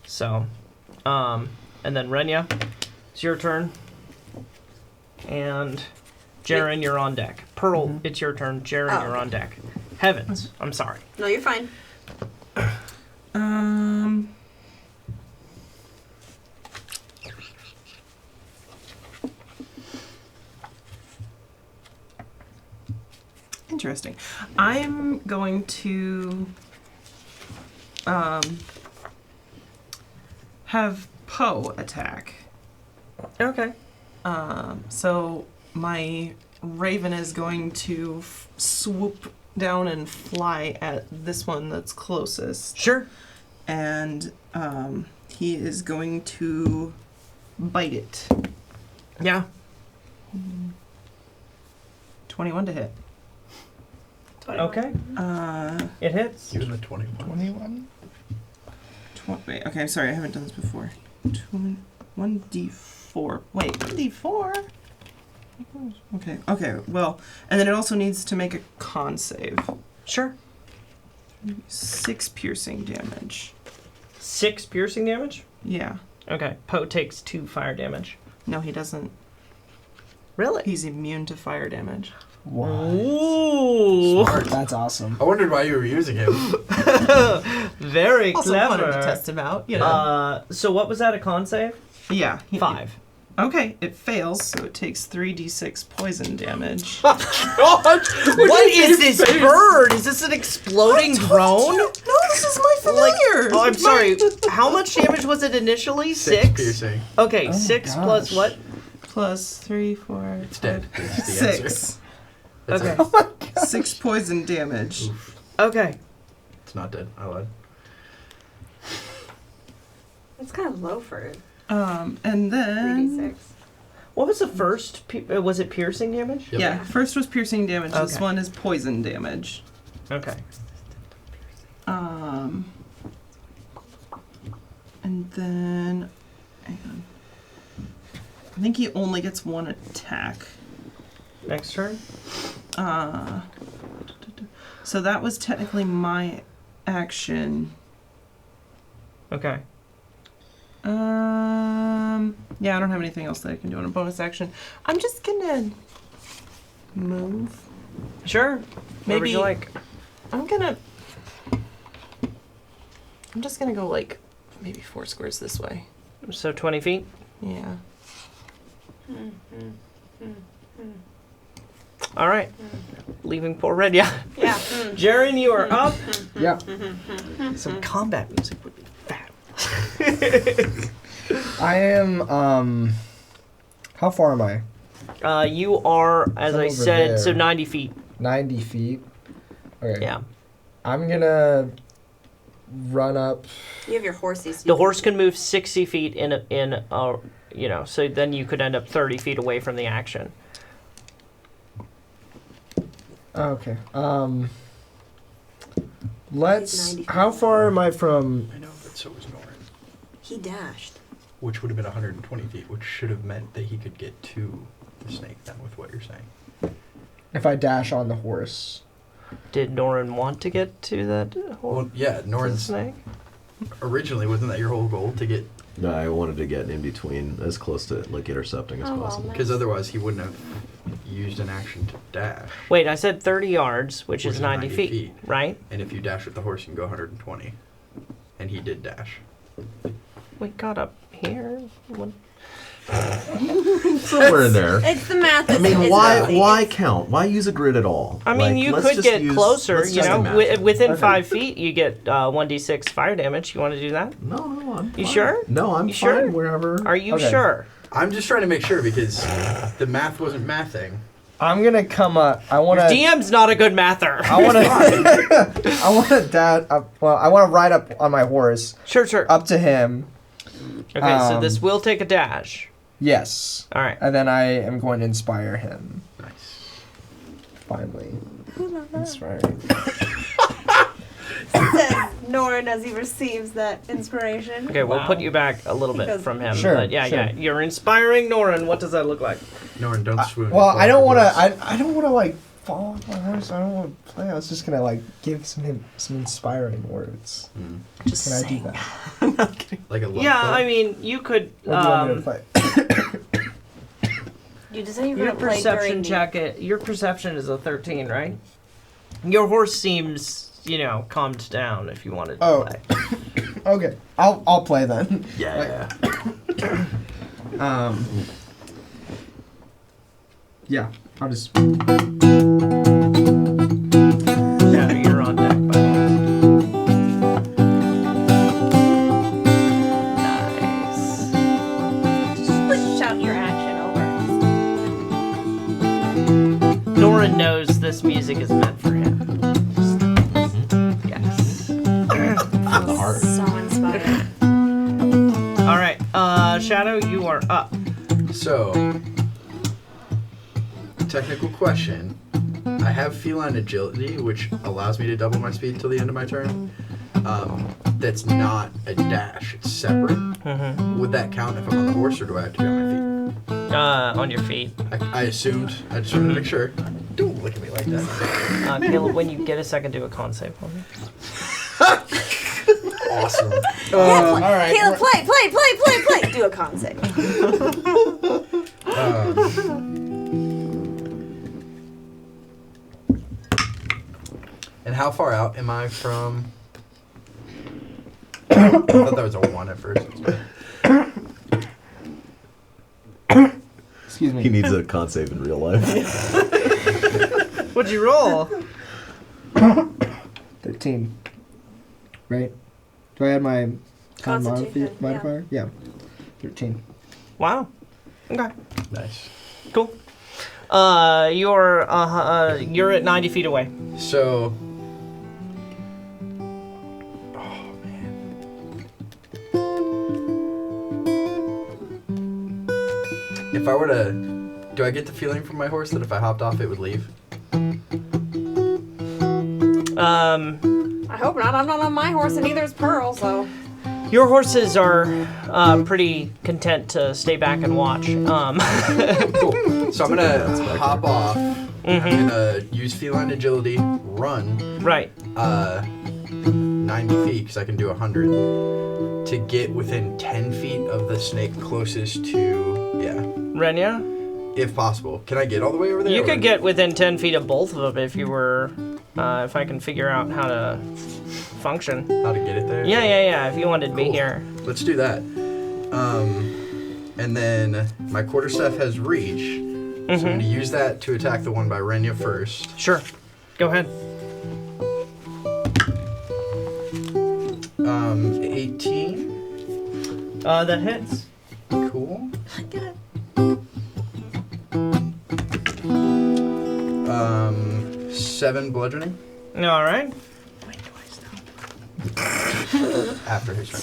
So, and then Renya, it's your turn. And Jaren, you're on deck. Pearl, it's your turn. Jaren, Oh, you're okay. on deck. Heavens, I'm sorry. No, you're fine. Interesting. I'm going to have Poe attack. Okay. So my raven is going to swoop down and fly at this one that's closest. Sure. And he is going to bite it. Yeah. 21 to hit. 21. Okay. It hits. Even the 21. 21. Wait, okay, I'm sorry, I haven't done this before. 1d4. Wait, 1d4? Okay, well, and then it also needs to make a con save. Sure. 6 piercing damage. 6 piercing damage? Yeah. Okay. Poe takes 2 fire damage. No, he doesn't. Really? He's immune to fire damage. Wow. Ooh. Smart. That's awesome. I wondered why you were using him. Very Also clever. wanted to test him out, you know. So what was that, a con save? Yeah. 5. Okay, it fails, so it takes 3d6 poison damage. God! What is this bird? Is this an exploding drone? No, this is my familiar. Oh, I'm sorry. How much damage was it initially? 6 piercing. Okay, Oh 6 my plus gosh. what? Plus 3, 4. It's dead. That's the answer. 6. That's Okay. it. Oh my god. 6 poison damage. Oof. Okay. It's not dead. I lied. It's kind of low for it. And then 3d6. What was the first? Was it piercing damage? Yep. yeah, first was piercing damage. This Okay. one is poison damage. Okay. And then hang on. I think he only gets 1 attack. Next turn. So that was technically my action. Okay. Yeah, I don't have anything else that I can do on a bonus action. I'm just gonna move. Sure. Whatever you Maybe- like. I'm just gonna go like maybe 4 squares this way. So 20 feet. Yeah. All right. Leaving poor Renya. Yeah. Jaren, you are up. Yeah. Some combat music would be fab. I am, how far am I? You are, as I'm I over said, so there. 90 feet. 90 feet. Okay. Yeah. I'm gonna run up. You have your horsies. The horse can move 60 feet in a so then you could end up 30 feet away from the action. Okay. He's Let's. 90 How far am I from? I know, but so was Norren. He dashed. Which would have been 120 feet, which should have meant that he could get to the snake then with what you're saying. If I dash on the horse. Did Norren want to get to that horse? Well, yeah, Norren's snake? originally, wasn't that your whole goal to get? No, I wanted to get in between, as close to like intercepting as Oh, well, possible. nice. Because otherwise he wouldn't have used an action to dash. Wait, I said 30 yards, which Which is is 90 90 feet, feet. right? And if you dash with the horse, you can go 120. And he did dash. We got up here. What? Somewhere in there. It's the math. I mean, it's why early. why count? Why use a grid at all? I mean, Like, you let's could just get use- closer. let's You just know, imagine. within Okay. 5 feet, you get 1d6 fire damage. You want to do that? No, I'm You fine. sure? No, I'm You fine sure? wherever. Are you Okay. sure? I'm just trying to make sure because the math wasn't mathing. I'm gonna come up. I wanna. DM's not a good mather. I wanna. I wanna I wanna ride up on my horse Sure. up to him. Okay, so Um, this will take a dash. Yes. All right. And then I am going to inspire him. Nice. Finally. Inspiring. Says Norren as he receives that inspiration. Okay, we'll Wow. put you back a little bit Because- from him. Sure, But yeah. sure. You're inspiring Norren. What does that look like? Norren, don't swoon. Well, I don't wanna. Horse. I don't wanna like fall off my horse. I don't wanna play. I was just gonna like give some inspiring words. Mm. Just Can I do saying. that? I'm not kidding. Like a love Yeah, club? I mean, you could. Or do you want me to play? You just said you were Your gonna play perception during check. Your perception is a 13, right? Your horse seems, calmed down. If you wanted to Oh. play. Okay, I'll play then. Yeah. Yeah, I'll just. Yeah, you're on deck, by the way. Nice. Shout your action over. Norren knows this music is meant for him. Yes. From the heart. So inspired. All right, Shadow, you are up. So, technical question. I have feline agility, which allows me to double my speed till the end of my turn. That's not a dash, it's separate. Would that count if I'm on the horse, or do I have to be on my feet? On your feet. I assumed. I just wanted to make sure. Don't look at me like that. Caleb, when you get a second, do a con save for me. Awesome. All right. Caleb, play. Do a con save. And how far out am I from? I thought that was a 1 at first. Excuse me. He needs a con save in real life. What'd you roll? 13. Right? Do I add my con Constitution, modifier? Yeah. 13. Wow. Okay. Nice. Cool. You're at 90 feet away. So. Oh, man. If I were to. Do I get the feeling from my horse that if I hopped off, it would leave? I hope not. I'm not on my horse, and neither is Pearl, so. Your horses are pretty content to stay back and watch. Cool. So I'm gonna hop off. I'm gonna use feline agility, run Right. 90 feet because I can do 100 to get within 10 feet of the snake closest to Renya? if possible. Can I get all the way over there? You or- could get within 10 feet of both of them if you were, if I can figure out how to function. how to get it there. Yeah, if you wanted to be Cool. here. Let's do that. And then my quarterstaff has reach, so I'm gonna use that to attack the one by Renya first. Sure. Go ahead. 18. That hits. Cool. 7 bludgeoning All right. after his turn.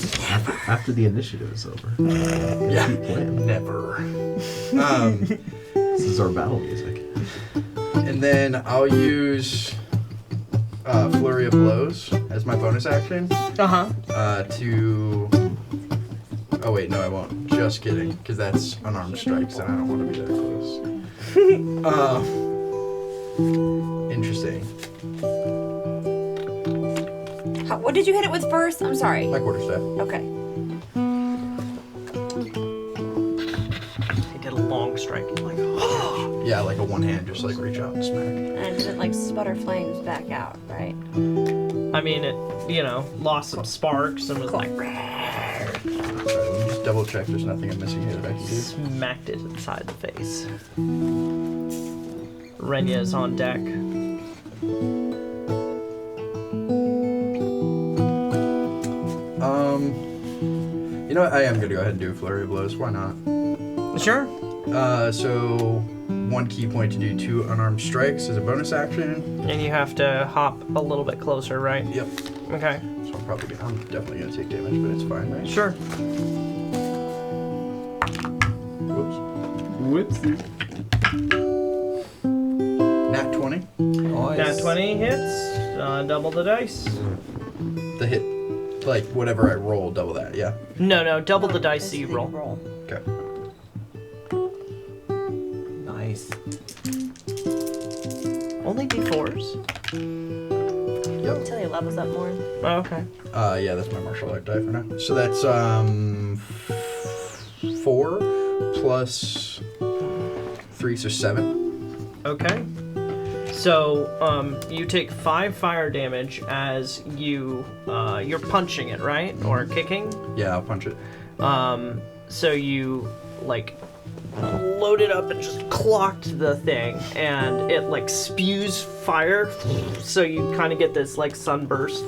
After the initiative is over. Yeah, Keep playing. never. This is our battle music. And then I'll use Flurry of Blows as my bonus action Uh-huh. to... Oh wait, no I won't. Just kidding, because that's unarmed strikes and I don't want to be that close. Interesting. What did you hit it with first? I'm sorry. My quarterstaff. Okay. He did a long strike. Like, Yeah, like a one hand, just like reach out and smack. And it didn't like sputter flames back out, right? I mean, it, lost some sparks and was like, Alright, let me just double check there's nothing I'm missing here that I can do. smacked it inside the face. Renya is on deck. You know what? I am gonna go ahead and do a Flurry of Blows. Why not? Sure. So 1 key point to do 2 unarmed strikes as a bonus action. And you have to hop a little bit closer, right? Yep. Okay. So I'm definitely gonna take damage, but it's fine, right? Sure. Whoops. Whoopsie. Nat 20. Nat 20 hits. Double the dice. The hit, like whatever I roll, double that. Yeah. No, double the dice that you roll. Okay. Nice. Only d4s? Yep. Until he levels up more. Oh, okay. Yeah, that's my martial art die for now. So that's 4 plus 3, so 7. Okay. So, you take 5 fire damage as you're punching it, right? Or kicking? Yeah, I'll punch it. So you, loaded up and just clocked the thing, and it, spews fire, so you kind of get this, sunburst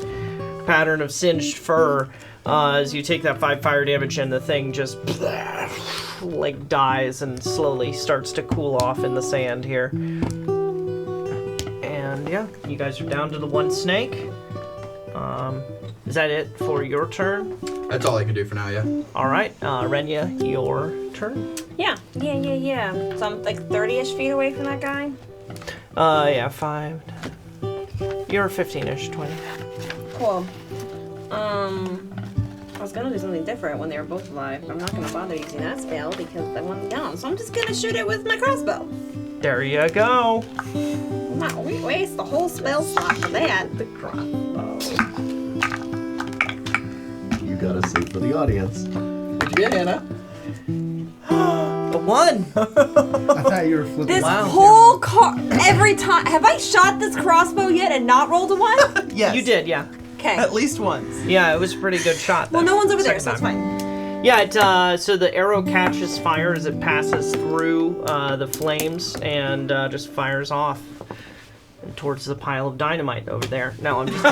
pattern of singed fur as you take that 5 fire damage, and the thing just, dies and slowly starts to cool off in the sand here. And yeah, you guys are down to the one snake. Is that it for your turn? That's all I can do for now, yeah. All right, Renya, your turn. Yeah. So I'm 30-ish feet away from that guy. Yeah, 5. You're 15-ish, 20. Cool. I was gonna do something different when they were both alive, but I'm not gonna bother using that spell because I want them down. So I'm just gonna shoot it with my crossbow. There you go. I'm not gonna waste the whole spell slot for that. The crossbow. You gotta save for the audience. What'd you get, Hannah? A 1. I thought you were flipping. This Wow. whole every time. Have I shot this crossbow yet and not rolled a 1? Yes. You did, yeah. Okay. At least once. Yeah, it was a pretty good shot. Well, though. no one's over there, so Second it's time. fine. Yeah, so the arrow catches fire as it passes through the flames and just fires off towards the pile of dynamite over there. No, I'm just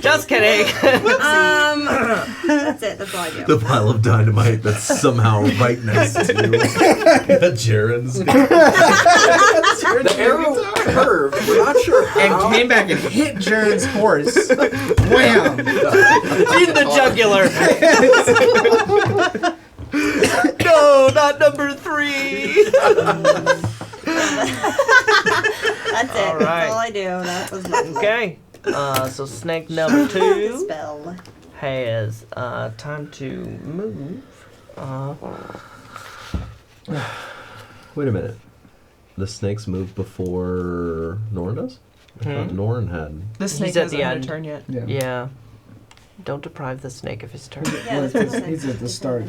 just kidding. That's it. That's all I do. The pile of dynamite that's somehow right next to Jaren's. The arrow curved. We're not sure how. And came back and hit Jaren's horse. Wham! In the jugular. No, not number 3. That's it. All right. That's all I do. That was my Okay. So snake number 2 spell. has time to move. Wait a minute. The snakes move before Norren does? I thought Norren had. The snake He's at hasn't the had a end. turn yet. Yeah. Don't deprive the snake of his turn. Yeah, that's what I'm saying. He's at the start.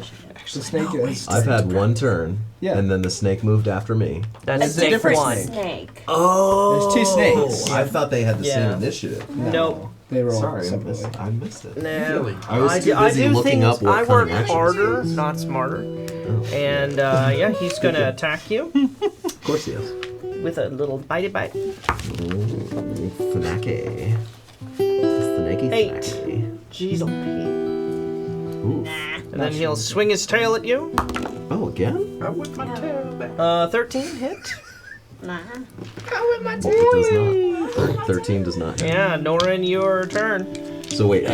The snake is. I've had one turn, Yeah. and then the snake moved after me. That's It's a snake different 1. Snake. Oh! There's 2 snakes. I thought they had the Yeah. same initiative. No, Nope. They roll Sorry, I separately. missed it. No. Really? I was too I busy do looking things, up what I kind work of actions. harder, not smarter. And yeah, he's gonna attack you Of course he is. with a little bitey bite. Fnacky. Snaky 8. Fnacky. Jeez, Ooh. and then he'll swing his tail at you. Oh, again? I whip my tail back. 13 hit. Nah. It does not. 13 does not hit. Yeah, Norren, your turn. So wait,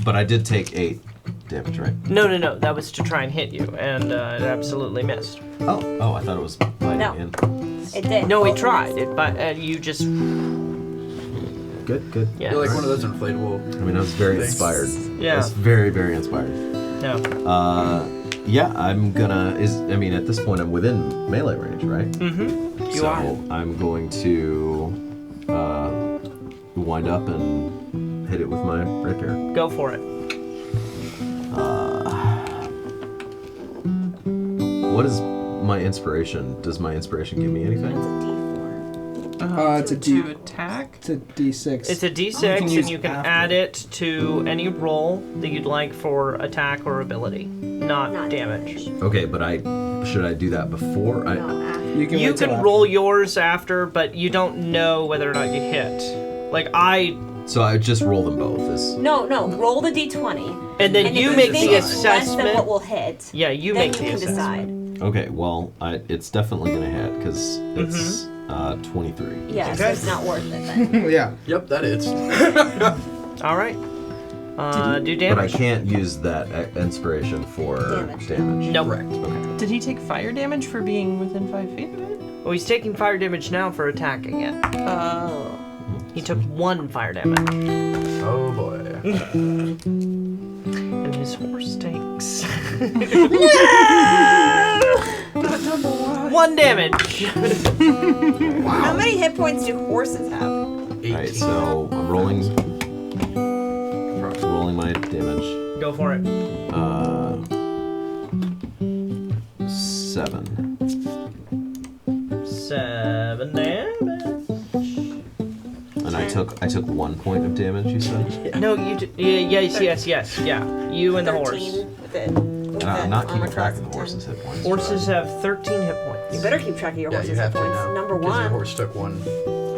but I did take 8 damage, right? No, that was to try and hit you, and it absolutely missed. Oh, I thought it was biting No. in. It did. No, Both it tried. of It, but you just Good. yeah. You're like one of those inflatable. I mean, I was very Thanks. inspired. Yeah. I was very, very inspired. No. Yeah, I'm gonna. I mean, at this point, I'm within melee range, right? Mm-hmm. You So are. I'm going to wind up and hit it with my rapier. Go for it. What is my inspiration? Does my inspiration give me anything? It's a D. To attack. It's a D6. It's a You D6, can use and you can after. add it to any roll that you'd like for attack or ability, not damage. Okay, but should I do that before? No, after. You can, You wait till can after. roll yours after, but you don't know whether or not you hit. Like So I just roll them both. No. Roll the d20. and then And you if make you think the it's less than what assessment. will hit, Yeah, you then make you the can assessment. decide. Okay, well, it's definitely gonna hit because it's 23. Yeah, so Okay. it's not worth it then. Yeah. Yep, that is. All right. Do But I damage. can't use that inspiration for Damage. Nope. Correct. Okay. Did he take fire damage for being within 5 feet of it? Well, he's taking fire damage now for attacking it. Oh. He took 1 fire damage, Oh boy. and his horse takes 1 damage. How many hit points do horses have? 18. Alright, so I'm rolling my damage. Go for it. 7. 7 damage. And I took 1 point of damage, you said? No, you. Yes. Yeah, you and the horse. 13 with it. I'm not keeping track of the horse's hit points. Horses have 13 hit points. You better keep track of your Yeah, horse's you have hit to points. now. Number 'cause Your 1. horse took 1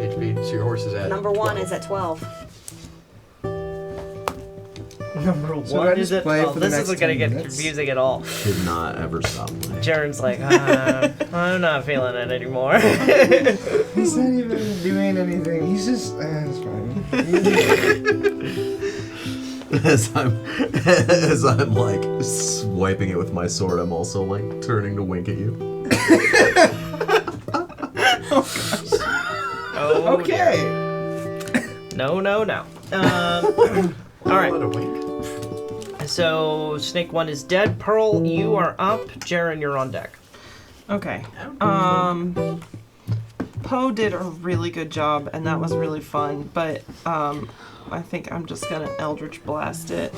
HP, so your horse is at. Number 1 12. is at 12. Number So 1 I is just at play 12. for the This next isn't gonna 10 get minutes? confusing at all. Did not ever stop playing. Jaren's like, I'm not feeling it anymore. He's not even doing anything. He's just. It's fine. As I'm like swiping it with my sword, I'm also like turning to wink at you. Oh, Okay. No. All right. Let it wink. So Snake 1 is dead. Pearl, you are up. Jaren, you're on deck. Okay. Poe did a really good job, and that was really fun. But I think I'm just gonna Eldritch Blast it.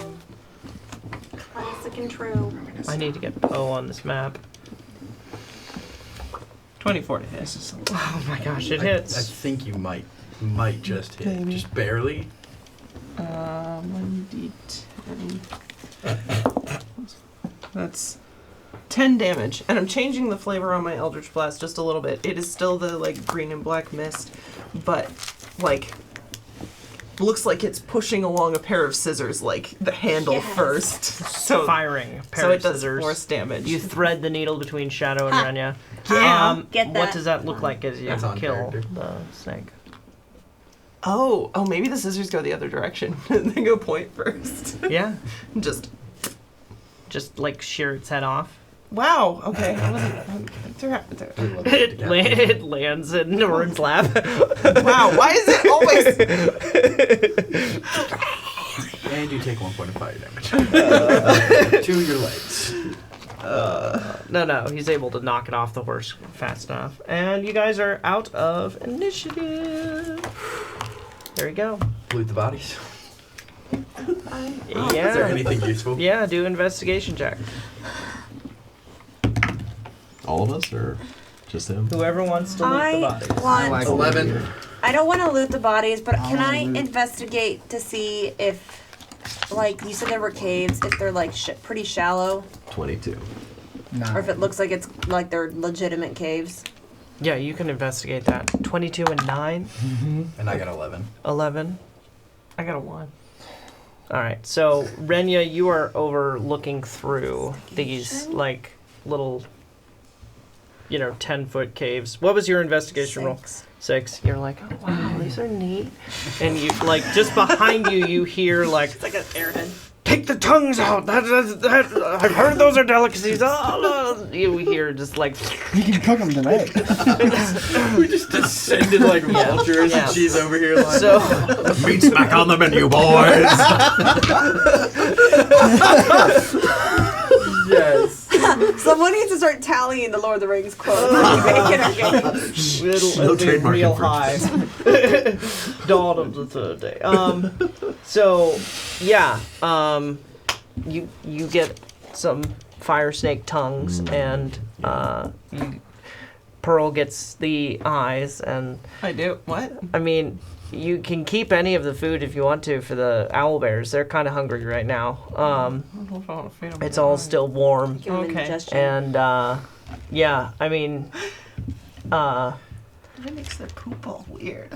Classic and true. I need to get Poe on this map. 24 to hit. Oh my gosh, it I hits. think you might just hit. Maybe. Just barely. 1d10. That's 10 damage. And I'm changing the flavor on my Eldritch Blast just a little bit. It is still the like green and black mist, but like looks like it's pushing along a pair of scissors, like the handle first. So Firing a pair so of it does scissors. force damage. You thread the needle between Shadow and Renya. Get that. What does that look like as you That's on kill character. the snake? Oh, maybe the scissors go the other direction. They go point first. Yeah, Just just like shear its head off. wow. Okay, I wasn't. It lands in Norren's lap. Wow, why is it always? And you take 1 point of fire damage. To your legs. No, he's able to knock it off the horse fast enough. And you guys are out of initiative. There you go. Loot the bodies. Yeah. Is there anything useful? Yeah, do investigation check. All of us, or just him? Whoever wants to loot the I bodies. want. like 11. I don't want to loot the bodies, but can I loot. investigate to see if, like, you said there were caves, if they're like pretty shallow, 22. Nah. or if it looks like it's like they're legitimate caves? Yeah, you can investigate that. 22 and 9. And I got 11. 11. I got a 1. Alright, so Renya, you are overlooking through these, like, little, 10-foot caves. What was your investigation roll? 6. You're like, oh, wow, these are neat. And you, like, just behind you, you hear, like, It's like an airhead. take the tongues out. That, I've heard those are delicacies. You hear just, like, You can cook them tonight. We just descended like vultures, Yeah. and she's over here like. so... Meat's back on the menu, boys! Yes. Someone needs to start tallying the Lord of the Rings quotes. That you make in our games. No It'll be trademark real high. Dawn of the third day. So yeah, you get some fire snake tongues, and Pearl gets the eyes, and I do what? I mean, you can keep any of the food if you want to for the owlbears. They're kind of hungry right now. I don't know if I want to feed them. It's all still warm. Give them Okay. indigestion. And yeah, I mean, That makes their poop all weird.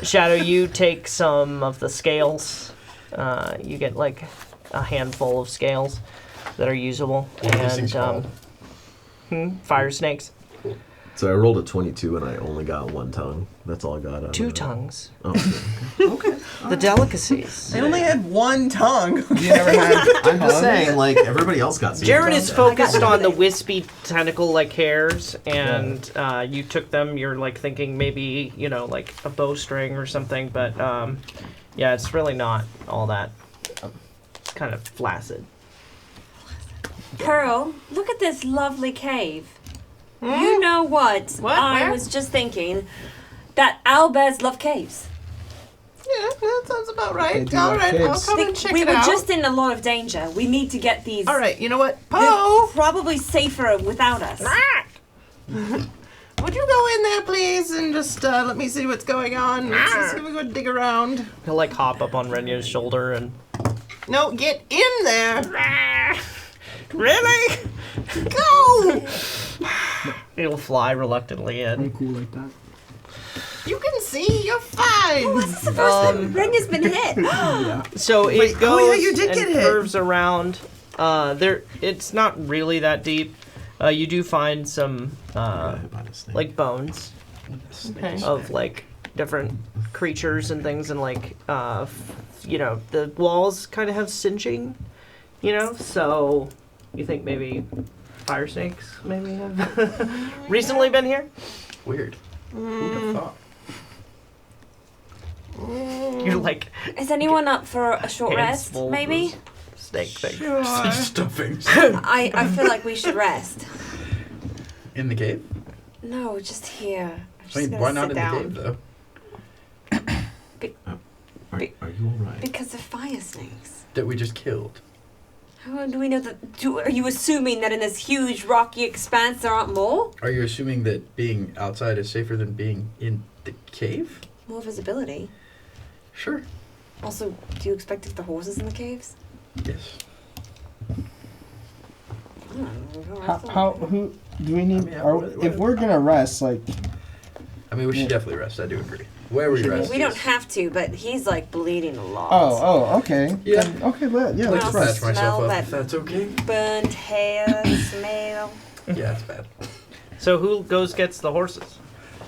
Shadow, you take some of the scales. You get like a handful of scales that are usable, What are these things called? fire snakes. So I rolled a 22 and I only got 1 tongue. That's all I got. Out of 2 it. tongues. Oh, okay. The delicacies. I only had 1 tongue. You never had. I'm just saying, like, everybody else got Jaren is tongues. focused on the nothing. wispy tentacle-like hairs, and you took them. You're like thinking maybe like a bowstring or something, but yeah, it's really not all that. It's kind of flaccid. Pearl, look at this lovely cave. You know what? What? I Where? was just thinking that owlbears love caves. Yeah, that sounds about right. They do All like right, I'll caves. come and check We it were out. just in a lot of danger. We need to get these. All right, you know what? They're Poe, probably safer without us. would you go in there, please, and just let me see what's going on? Let's just see if we go dig around. He'll like hop up on Renya's shoulder and. No, get in there. Really? Go! He'll fly reluctantly in. I'm cool like that. You can see, you're fine. This is the first time Renya's been hit. So it Wait, goes oh yeah, you did and get hit. curves around. It's not really that deep. You do find some Got hit by the snake. like bones Okay. of like different creatures and things, and like the walls kind of have cinching, So you think maybe fire snakes maybe have recently been here? Weird. Who'd have thought? You're like Is anyone up for a short hands rest? full of Maybe. this snake thing. Sure. Stuffings. I feel like we should rest. In the cave? No, just here. I'm just I mean, gonna why not sit in down. the cave, though? Are you alright? Because they're fire snakes. That we just killed. How do we know that? Are you assuming that in this huge rocky expanse there aren't more? Are you assuming that being outside is safer than being in the cave? More visibility. Sure. Also, do you expect if the horses in the caves? Yes. Who do we need? I mean, If we're gonna rest, like. I mean, we should definitely rest. I do agree. Where we rest? We don't have to, but he's like bleeding a lot. Oh, okay. Yeah. Then, okay, I'd let's like to rest. patch myself Smell up that if that's okay. burnt hair smell. Yeah, it's bad. So who gets the horses?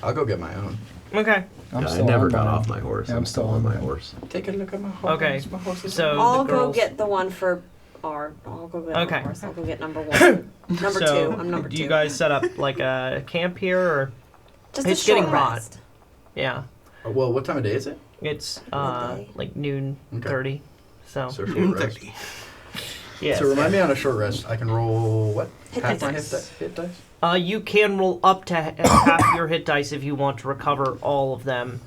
I'll go get my own. Okay. I never got off my horse. Yeah, I'm still on my horse. Take a look at my horse. Okay. My horse is So I'll the go girls. get the one for I'll go get Okay. horse. I'll go get number 1. Number So 2. I'm number 2. do you guys set up like a camp here, or Just it's a short getting hot. rest. yeah? Well, what time of day is it? It's Midday. like noon Okay. 30. So So short rest. yeah. So remind me on a short rest, I can roll what? Hit Half my dice. hit dice? You can roll up to half your hit dice if you want to recover all of them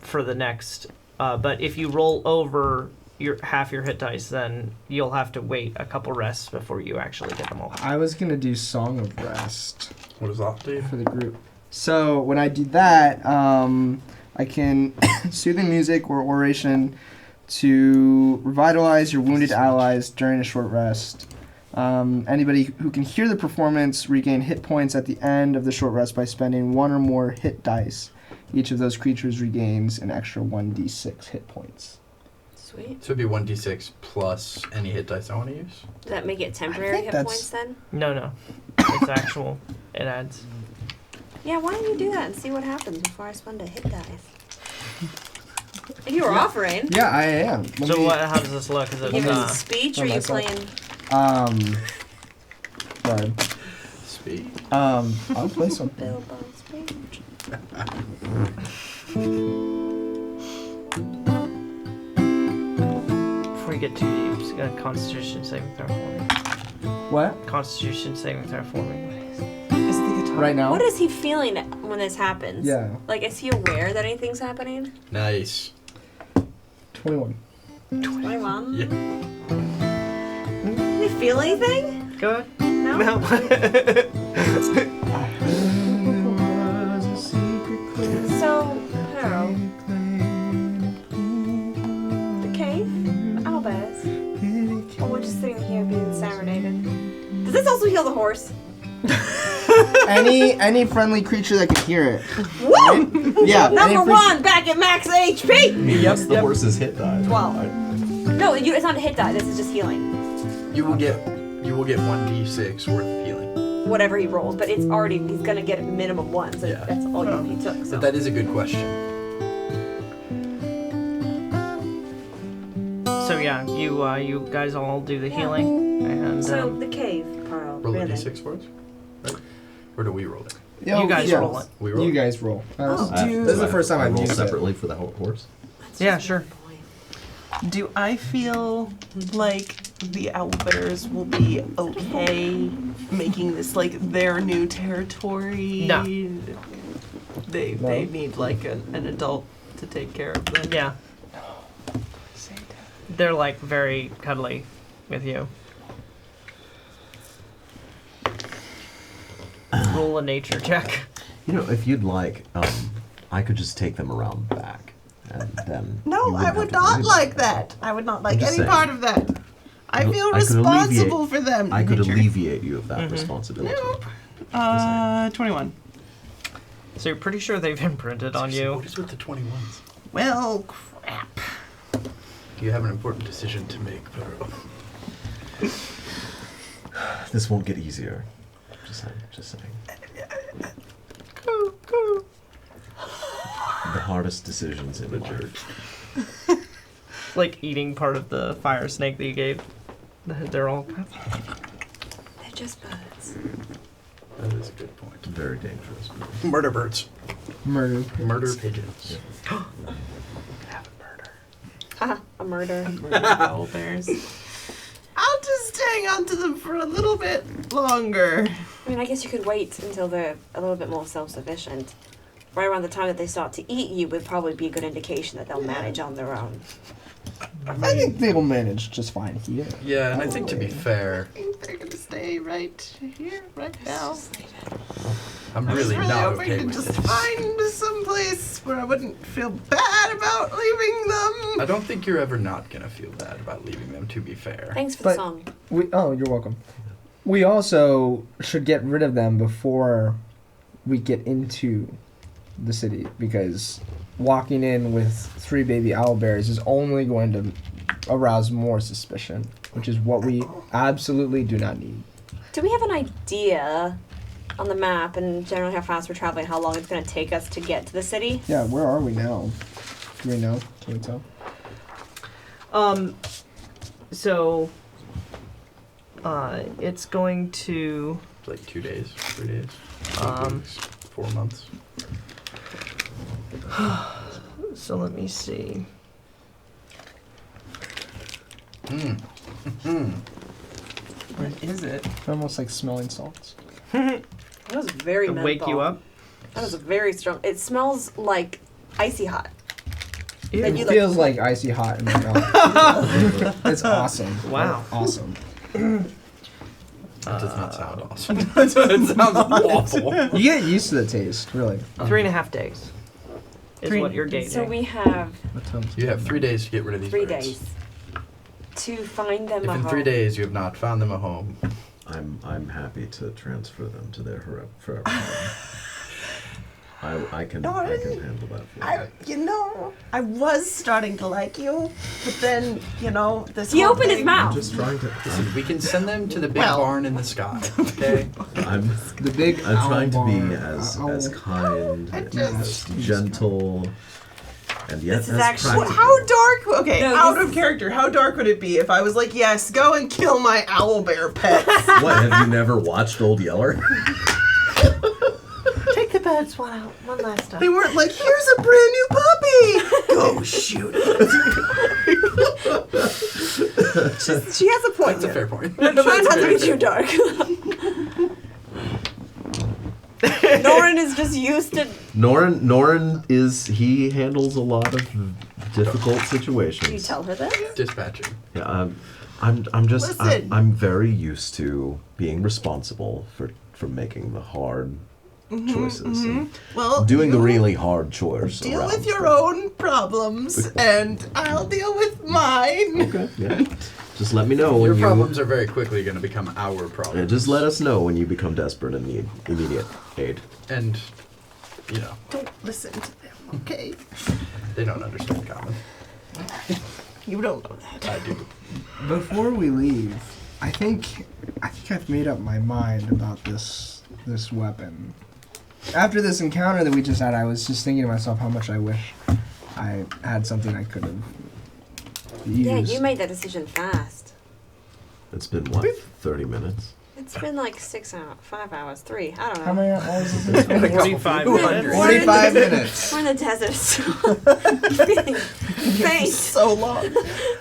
for the next. But if you roll over half your hit dice, then you'll have to wait a couple rests before you actually get them all. I was gonna do Song of Rest What does that do? for the group. So when I do that, I can soothing music or oration to revitalize your wounded allies during a short rest. Anybody who can hear the performance regain hit points at the end of the short rest by spending 1 or more hit dice. Each of those creatures regains an extra 1d6 hit points. Sweet. So it'd be 1d6 plus any hit dice I want to use? Does that make it temporary think hit that's- points then? No. It's actual. It adds. Yeah, why don't you do that and see what happens before I spend a hit dice? If you were offering. Yeah, I am. So how does this look? Is it Give us a speech or are you myself. playing Sorry. Speed. I'll play something. Bilbo's speech? Before you get too deep, just got a Constitution saving throw for me. What? Constitution saving throw for me. Is the guitar Right now? What is he feeling when this happens? Yeah. Like, is he aware that anything's happening? Nice. 21. 21? Yeah. Does he feel anything? Go ahead. No? So, Harold, the cave, the owlbears, or we're just sitting here being serenaded. Does this also heal the horse? Any friendly creature that can hear it. Woo! Yeah. any Number creature- 1, back at max HP! What's the horse's hit die? 12. No, it's not a hit die. This is just healing. You will get 1d6 worth of healing. Whatever he rolls, but it's already he's gonna get a minimum 1, so Yeah. that's all he took. So But that is a good question. So yeah, you guys all do the healing, and So the cave, Carl. Roll a really. d6 for us, right? Or do we roll it? Yo, you guys yeah. roll it. We roll You it? guys roll. do- This is the first time I I've roll used it. separately for the horse. That's Yeah, just sure. my point. Do I feel like the owlbears will be okay making this like their new territory? No. They need like an adult to take care of them. Yeah, they're like very cuddly with you. Roll a nature check. You know, if you'd like, I could just take them around back, and then. you No, wouldn't I have would to not worry like about that. I would not like just any saying. part of that. I Well, feel I could responsible alleviate- for them. I could Nature. alleviate you of that responsibility. Nope. 21. So you're pretty sure they've imprinted on you. What is with the 21s? Well, crap. You have an important decision to make, Pedro. This won't get easier. Just saying. The hardest decisions in life. Like eating part of the fire snake that you gave. They're all. They're just birds. That is a good point. Very dangerous. Murder birds. Murder. Murder pigeons. Haha, a murder. Owlbears. I'll just hang on to them for a little bit longer. I mean, I guess you could wait until they're a little bit more self-sufficient. Right around the time that they start to eat you would probably be a good indication that they'll manage on their own. I think they will manage just fine here. Yeah, and I think to be fair, I think they're gonna stay right here, right now. I'm I was really really not hoping okay to with just this. find some place where I wouldn't feel bad about leaving them. I don't think you're ever not gonna feel bad about leaving them, to be fair. Thanks for But- the song. Oh, you're welcome. We also should get rid of them before we get into the city, because walking in with 3 baby owlbears is only going to arouse more suspicion, which is what we absolutely do not need. Do we have an idea on the map and generally how fast we're traveling, how long it's going to take us to get to the city? Yeah, where are we now? Do we know? Can we tell? So it's going to It's like 2 days, 3 days, 4 months. so let me see. What is it? Almost like smelling salts. That was very To menthol. wake you up. That was very strong. It smells like icy hot. Ew. And It you feels like icy hot in my mouth. It's awesome. Wow. Awesome. That does not sound awesome. It sounds awful. You get used to the taste, really. 3.5 days is what you're gauging. So we have What time? You have 3 days to get rid of these 3 birds. days to find them If a in home. 3 days you have not found them a home, I'm happy to transfer them to their forever home. I can handle that for you. I was starting to like you, but then, this He whole opened his thing- I'm mouth. just trying to. listen, we can send them to the big Well. barn in the sky, okay? I'm The big I'm trying to be owl as barn. kind, I and just- as gentle, and yet This is as actually- practical. How dark? Okay, No, out this of is- character. How dark would it be if I was like, yes, go and kill my owlbear pets? What, have you never watched Old Yeller? Take the birds one last time. They weren't like, here's a brand new puppy. Go shoot it. She has a point. That's a fair point. Try not to be too dark. Norren is just used to. Norren he handles a lot of difficult situations. Do you tell her that? Dispatching. Yeah, I'm just Listen. I'm very used to being responsible for making the hard choices, and Well, doing the you really hard chores. deal around with your them. own problems, and I'll deal with mine. Okay, yeah. Just let me know when Your you. problems are very quickly going to become our problems. Yeah, just let us know when you become desperate and need immediate aid. And, Don't listen to them, okay? they don't understand common. You don't know that. I do. Before we leave, I think I've made up my mind about this weapon. After this encounter that we just had, I was just thinking to myself how much I wish I had something I could have used. Yeah, you made that decision fast. It's been what, 30 minutes? It's been like 6 hours, 5 hours, 3. I don't know. How many hours is this? 45 minutes. 45 minutes. We're in the desert. Feeling faint. So long.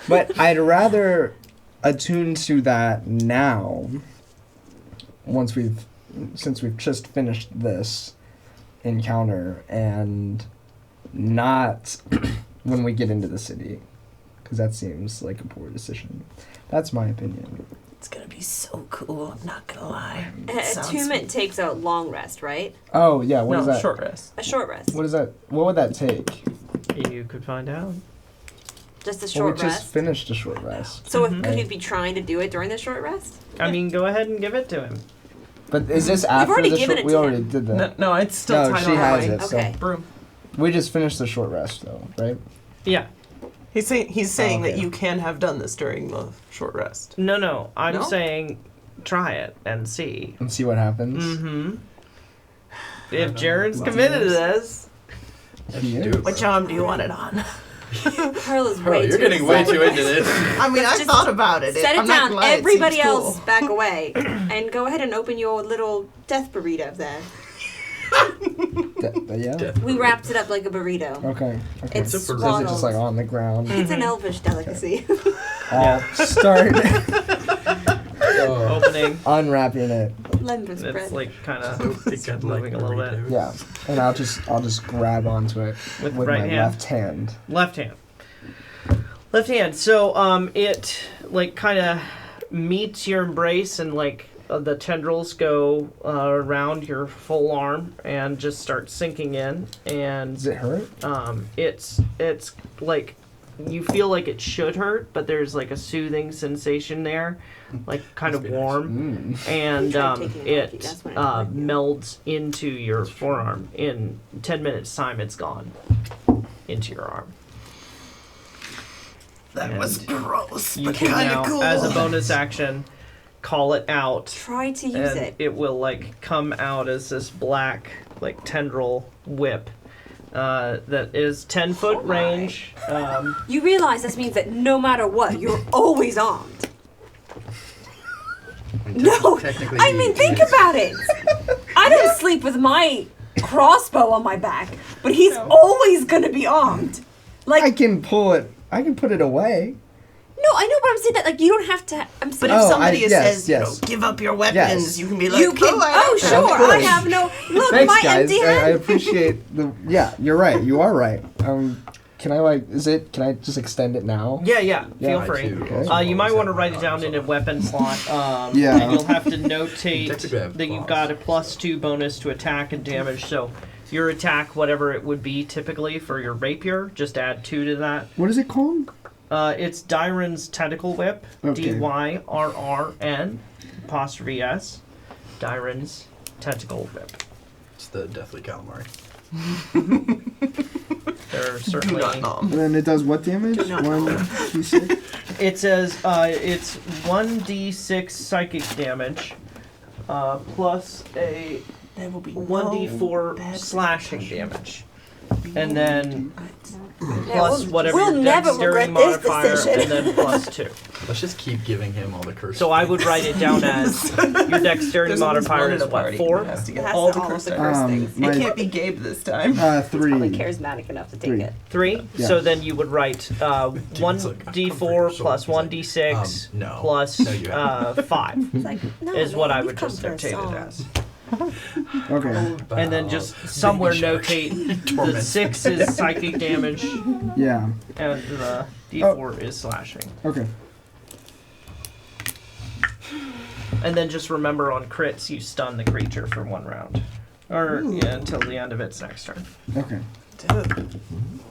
But I'd rather attune to that now, since we've just finished this encounter, and not when we get into the city, because that seems like a poor decision. That's my opinion. It's gonna be so cool, I'm not gonna lie. It sounds Attunement takes a long rest, right? Oh yeah, what no, is that? short rest. A short rest. What is that? What would that take? You could find out. Just a Well, short we just rest. finished a short rest. So Mhm. could he be trying to do it during the short rest? I mean, go ahead and give it to him. But is this after already the given short? it We to already him. did No, that. no, it's still No, tied she on has my it. Okay. broom. So we just finished the short rest, though, right? Yeah. He's saying okay. that you can have done this during the short rest. No. I'm No? saying try it and see. And see what happens. Mm-hmm. If Jared's committed to this, He Do is. it, Which bro. arm do you want it on? Pearl is Bro, way you're too getting way too excited. into this. I mean, I Just thought about it. Set it I'm not down. gonna lie, it Everybody seems else cool. back away. And go ahead and open your little death burrito there. Yeah. Death. We wrapped it up like a burrito. Okay. It's Is it swaddled. just like on the ground? It's an elvish delicacy. I'll start Oh. opening, unwrapping it. Lemon spread. it's like kind of It's like moving a little bit. burritos. Yeah, and I'll just grab onto it With with right my hand? left hand. Left hand. Left hand. So it like kind of meets your embrace, and like the tendrils go around your full arm and just start sinking in, and Does it hurt? it's like you feel like it should hurt, but there's like a soothing sensation there, like kind of warm, and it melds into your forearm. In 10 minutes time, it's gone into your arm. That was gross, You but can kind now, of cool. as a bonus action, call it out. Try to use And it. it will like come out as this black like tendril whip that is 10-foot range. You realize this means that no matter what, you're always armed. No, Technically, I mean, think about it. I don't sleep with my crossbow on my back, but he's always gonna be armed. Like, I can put it away. no, I know, but I'm saying that like you don't have to. I'm saying. But if somebody yes, says, yes. give up your weapons, Yes. you can be like, You can. Oh, Of sure. I course. have no. Look, Thanks, my guys. empty I hand. appreciate the. Yeah, you're right. You are right. Can I Can I just extend it now? Yeah, feel I free. too Okay. also You might always want to have write my it down arms in a off. weapon slot. Yeah. And you'll have to notate Technically, I have that you've claws. got a +2 bonus to attack and damage. So your attack, whatever it would be typically for your rapier, just add 2 to that. What is it called? It's Dyrren's Tentacle Whip. Okay. Dyrrn apostrophe S. Dyrren's Tentacle Whip. It's the Deathly Calamari. They're do certainly. not nom. And then it does what damage? Do not 1d6? It says it's 1d6 psychic damage, plus a There will be 1d4 bad slashing damage, and then Yeah, plus we'll- whatever we'll your never dexterity regret this modifier, decision. and then +2. Let's just keep giving him all the curses. So I would write it down as your dexterity There's always modifier one is at a what, party 4? who has to get Has all to the all of the curses. curse things. My- It can't be Gabe this time. 3. Probably charismatic enough to take 3. it. 3. Yeah. So then you would write Dude's like, 1d4 plus He's like, 1d6 no. plus No, you haven't. 5 It's like, no, is what man, I you've would come just for a notate it song. as. Okay. And then just somewhere notate the Torment. 6 is psychic damage Yeah. and the d4 is slashing. Okay. And then just remember on crits you stun the creature for 1 round. Or yeah, until the end of its next turn. Okay.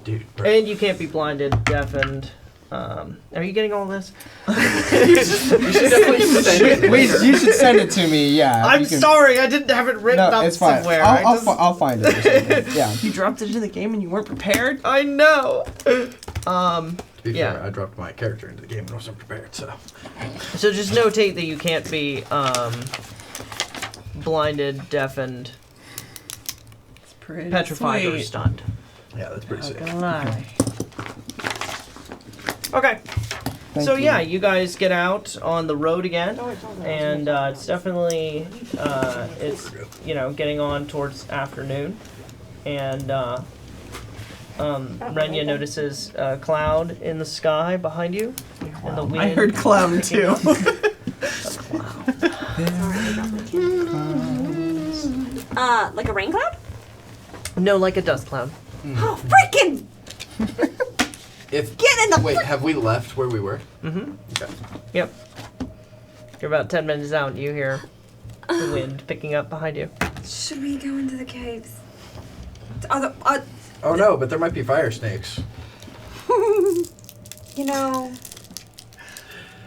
Dude, And you can't be blinded, deafened. Are you getting all this? you should definitely send it Wait, later. you should send it to me. Yeah. I'm you can- sorry, I didn't have it written No, up it's fine. somewhere. I'll find it. Or something. Yeah. You dropped into the game and you weren't prepared? I know. To be Yeah. fair, I dropped my character into the game and wasn't prepared, so. So just notate that you can't be blinded, deafened, It's pretty petrified, or sweet. stunned. Yeah, that's pretty Not sick. gonna lie. Okay. Thank So you. yeah, you guys get out on the road again, and it's definitely it's getting on towards afternoon, and Renya notices a cloud in the sky behind you, and the wind. I heard clown too. Like a rain cloud? No, like a dust cloud. Oh, freaking! If Get in the wait, have we left where we were? Mm-hmm. Okay. Yep. You're about 10 minutes out, and you hear the wind picking up behind you. Should we go into the caves? Oh no, but there might be fire snakes. You know,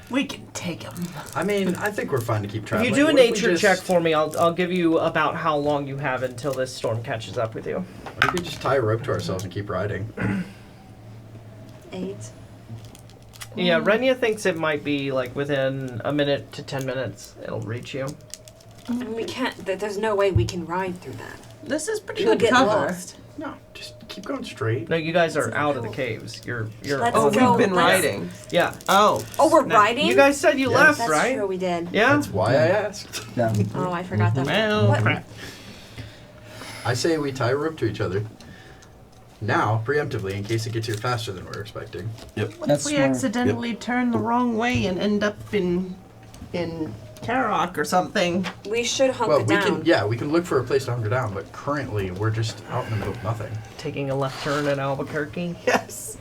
We can take him. I mean, I think we're fine to keep If traveling. you do a What if we nature just- check for me, I'll give you about how long you have until this storm catches up with you. What if we just tie a rope to ourselves and keep riding? 8. Yeah, Renya thinks it might be like within a minute to 10 minutes it'll reach you. And we can't. There's no way we can ride through that. This is pretty We'll good get cover. lost. No, just keep going straight. No, you guys are out of the caves. You're Let's Oh, on- go. we've been let's- riding. Yeah. Oh. Oh, we're Now, riding? You guys said you Yes. left, That's right? true, we did. Yeah. That's why I asked. Yeah. Oh, I forgot that. Well, What? crap. I say we tie a rope to each other. Now, preemptively, in case it gets here faster than we're expecting. What That's if we smart. accidentally turn the wrong way and end up in Karok or something? We should hunker Well, down. we can look for a place to hunker down, but currently we're just out in the middle of nothing. Taking a left turn at Albuquerque. Yes.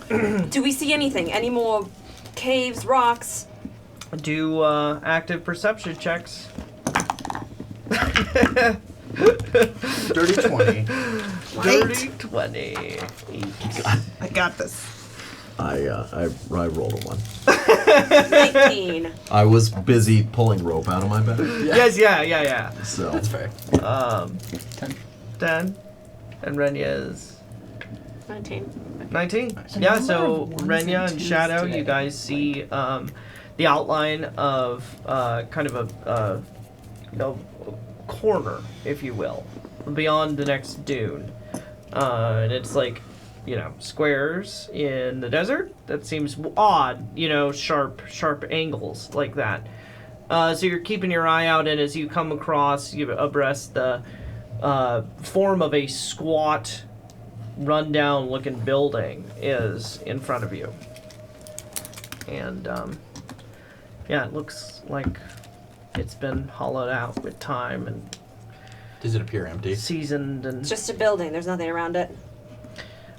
Do we see anything? Any more caves, rocks? Do active perception checks. Dirty 20. Dirty 20. I got this. I rolled a 1. 19. I was busy pulling rope out of my bag. Yes, yeah. So That's fair. 10. And Renya is 19. 19? Nice. Yeah, Number so of ones Renya and twos Shadow, today. you guys see the outline of kind of a corner, if you will, beyond the next dune. And it's like, squares in the desert. That seems odd, sharp angles like that. So you're keeping your eye out, and as you come across, you abreast the form of a squat, run-down looking building is in front of you. And, it looks like it's been hollowed out with time and Does it appear empty? seasoned and... It's just a building. There's nothing around it.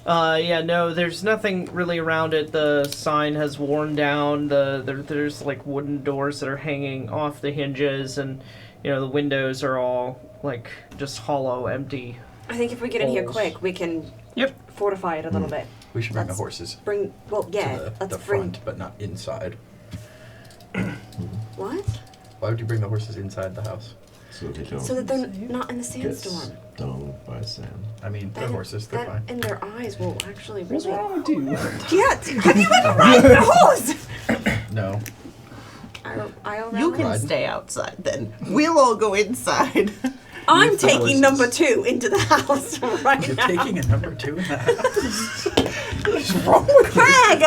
No, there's nothing really around it. The sign has worn down. There's like wooden doors that are hanging off the hinges, and the windows are all like just hollow, empty. I think if we get in here Holes. quick, we can fortify it a little bit. We should bring the Let's horses to to the let's bring... front, but not inside. What? Why would you bring the horses inside the house? so they don't So that they're not in the get sandstorm. stung by sand. I mean, they're horses. They're That fine. in their eyes will actually What's really... wrong with you? Yeah, have you ever ridden a horse? No. You can Riding. stay outside then. We'll all go inside. I'm With the taking horses. number 2 into the house right You're now. taking a number 2 in the house. What's wrong with you? Craig!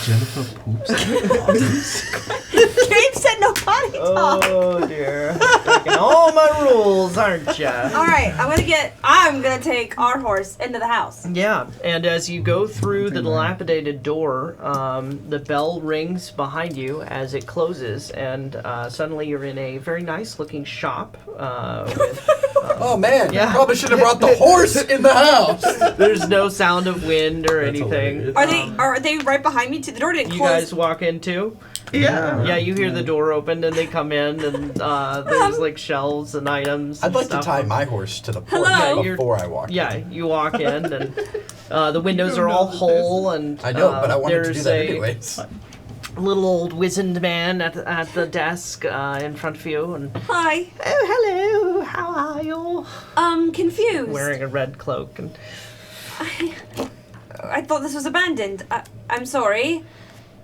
Jennifer poops in the office. Gabe said no potty talk. Oh dear. Breaking all my rules, aren't ya? Alright, I'm gonna take our horse into the house. Yeah, and as you go through the dilapidated door, the bell rings behind you as it closes, and suddenly you're in a very nice-looking shop with... Oh man, Yeah. you probably should have brought the horse in the house. There's no sound of wind or anything. hilarious. Are they right behind me too? The door didn't You close. guys walk in too? Yeah. Yeah, you hear the door open and they come in, and there's like shelves and items. I'd and like stuff. to tie my horse to the porch Hello? Yeah, before I walk. Yeah, you walk in, and the windows are all whole, and I know, but I wanted to do there's that a anyways. little old wizened man at the desk in front of you, and Hi. oh, hello, how are you? Confused. Wearing a red cloak, and I thought this was abandoned. I'm sorry.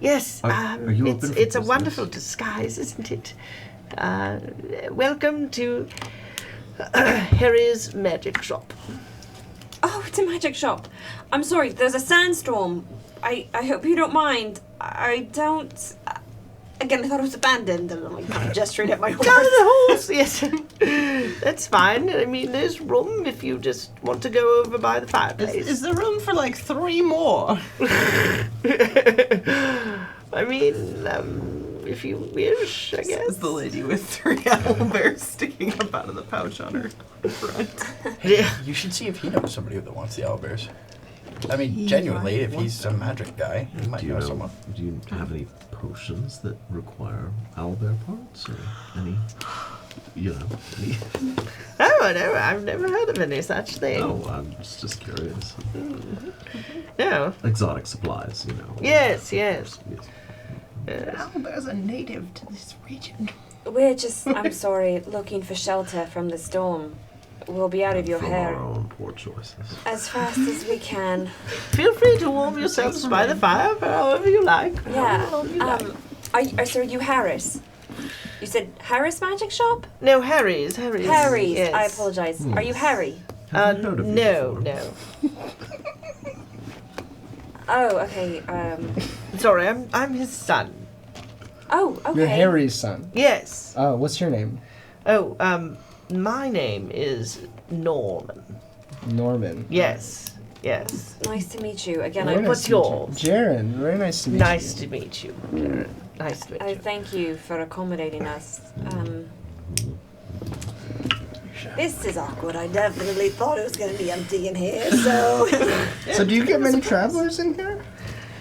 yes, Are you open for it's a business? wonderful disguise, isn't it? Welcome to Harry's Magic Shop. Oh, it's a magic shop. I'm sorry, there's a sandstorm. I hope you don't mind. I don't... Again, I thought it was abandoned, and I'm like gesturing at my Down horse. the horse, yes. That's fine. I mean, there's room if you just want to go over by the fireplace. Is there room for like 3 more? I mean, if you wish, I Says guess. the lady with 3 owlbears sticking up out of the pouch on her front. Yeah. You should see if he knows somebody that wants the owlbears. I mean, genuinely, if he's a magic guy, he might Do you know know? someone. Do you have any potions that require owlbear parts or any? Any? Oh, no, I've never heard of any such thing. No, I'm just curious. No. Exotic supplies, Yes, yes. Owlbears are native to this region. We're just, I'm sorry, looking for shelter from the storm. We'll be out of your From hair our own poor choices. as fast as we can. Feel free to warm yourselves by the fire however you like. Yeah. However you like. So are you Harris? You said Harris Magic Shop? No, Harry's. Harry's. Yes. I apologize. Are you Harry? Have you heard of you No, before? no. Oh, okay. Sorry, I'm his son. Oh, okay. You're Harry's son. Yes. What's your name? Oh, my name is Norman. Norman. Yes, yes. Nice to meet you. Again, Very I nice what's to meet you. yours? Jaren. Very nice to meet Nice you. to meet you, Jared. Nice to meet I you. thank you for accommodating us. This is awkward. I definitely thought it was going to be empty in here, so... So do you get many travelers in here?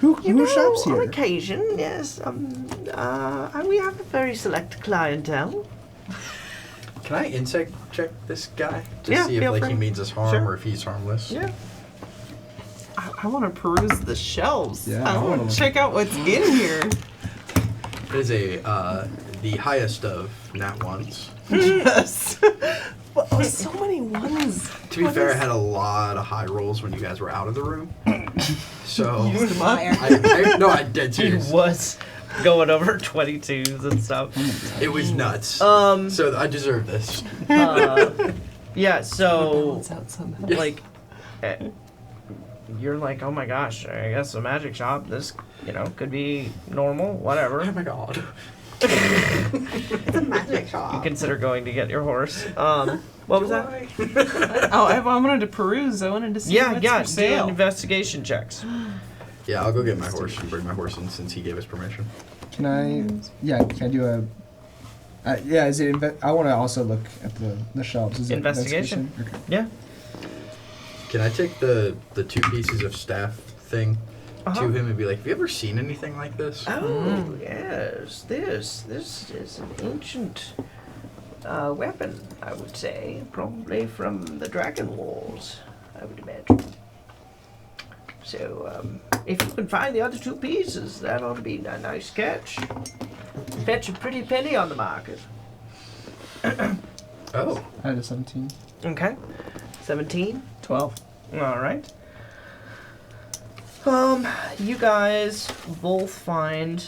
Who shops On here? occasion, yes. We have a very select clientele. Can I insect check this guy to Yeah, see if feel like free. he means us harm Sure. or if he's harmless? Yeah. I I want to peruse the shelves. Yeah, I I want wanna- to check out what's in here. It is the highest of nat ones. Yes. Oh, so many ones. To be What fair, I is- had a lot of high rolls when you guys were out of the room. So Used them up. I dead He serious. was going over 22s and stuff. It was nuts. So I deserve this. Yeah, so Balance out somehow. like you're like, oh my gosh, I guess a magic shop, this could be normal, Oh whatever. my god. It's a magic You shop. consider going to get your horse. What was that? Oh, I wanted to peruse. I wanted to see what's Yeah, for do sale. investigation checks. Yeah, I'll go get my horse and bring my horse in since he gave us permission. Can I? Yeah. Can I do a? Yeah. Is it? I want to also look at the shelves. Is it Investigation. Okay. Yeah. Can I take the 2 pieces of staff thing Uh-huh. to him and be like, have you ever seen anything like this? Oh, yes. This is an ancient weapon, I would say. Probably from the Dragon Wars, I would imagine. So, if you can find the other 2 pieces, that ought to be a nice catch. Fetch a pretty penny on the market. Oh. I had a 17. Okay. 17? 12. All right. You guys both find,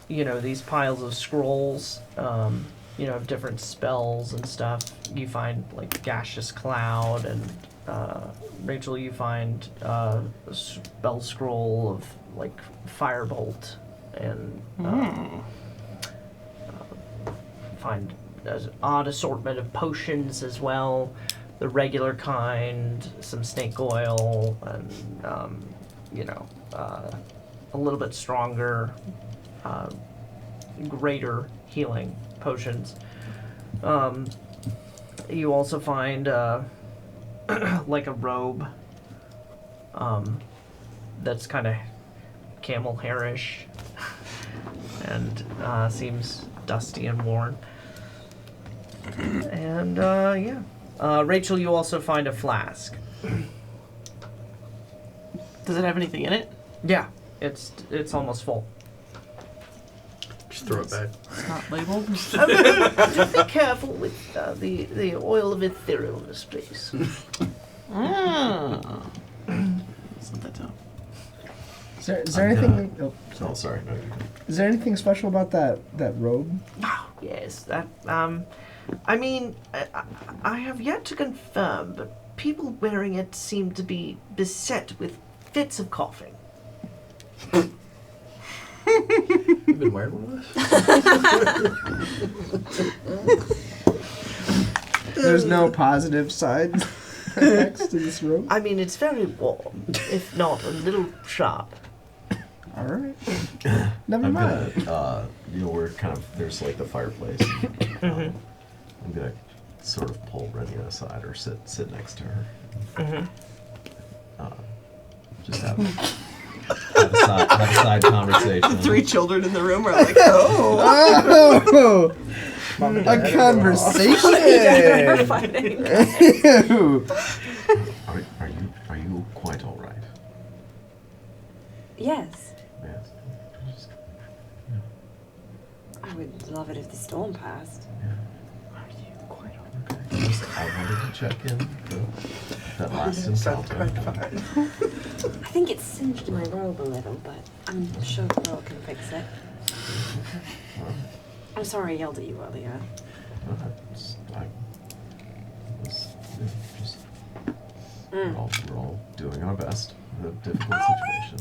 these piles of scrolls, of different spells and stuff. You find, like, Gaseous Cloud, and, Rachel, you find, a spell scroll of, like, Firebolt, and, find an odd assortment of potions as well. The regular kind, some snake oil, and a little bit stronger, greater healing potions. You also find like a robe that's kind of camel hairish and seems dusty and worn. And yeah. Rachel, you also find a flask. Does it have anything in it? Yeah, it's almost full. Just throw it back. It's not labeled. Just be careful with the oil of etherealness, please. Set that down. Is there anything? Oh, sorry. No, you can. Is there anything special about that robe? Yes, that I mean, I have yet to confirm, but people wearing it seem to be beset with fits of coughing. You've been wearing one of those? There's no positive side effects to this robe. I mean, it's very warm, if not a little sharp. All right. Never I'm mind. gonna, we're kind of, there's like the fireplace. I'm gonna sort of pull Renya aside or sit next to her. Just have a side conversation. The 3 children in the room are like, oh. Oh, a conversation. They're fighting. Ew. Are you quite all right? Yes. Yes. Just, I would love it if the storm passed. okay. Just, I wanted to check in. That last encounter. I think it singed my robe a little, but I'm sure Pearl can fix it. I'm sorry I yelled at you earlier. We're all doing our best in a difficult situation.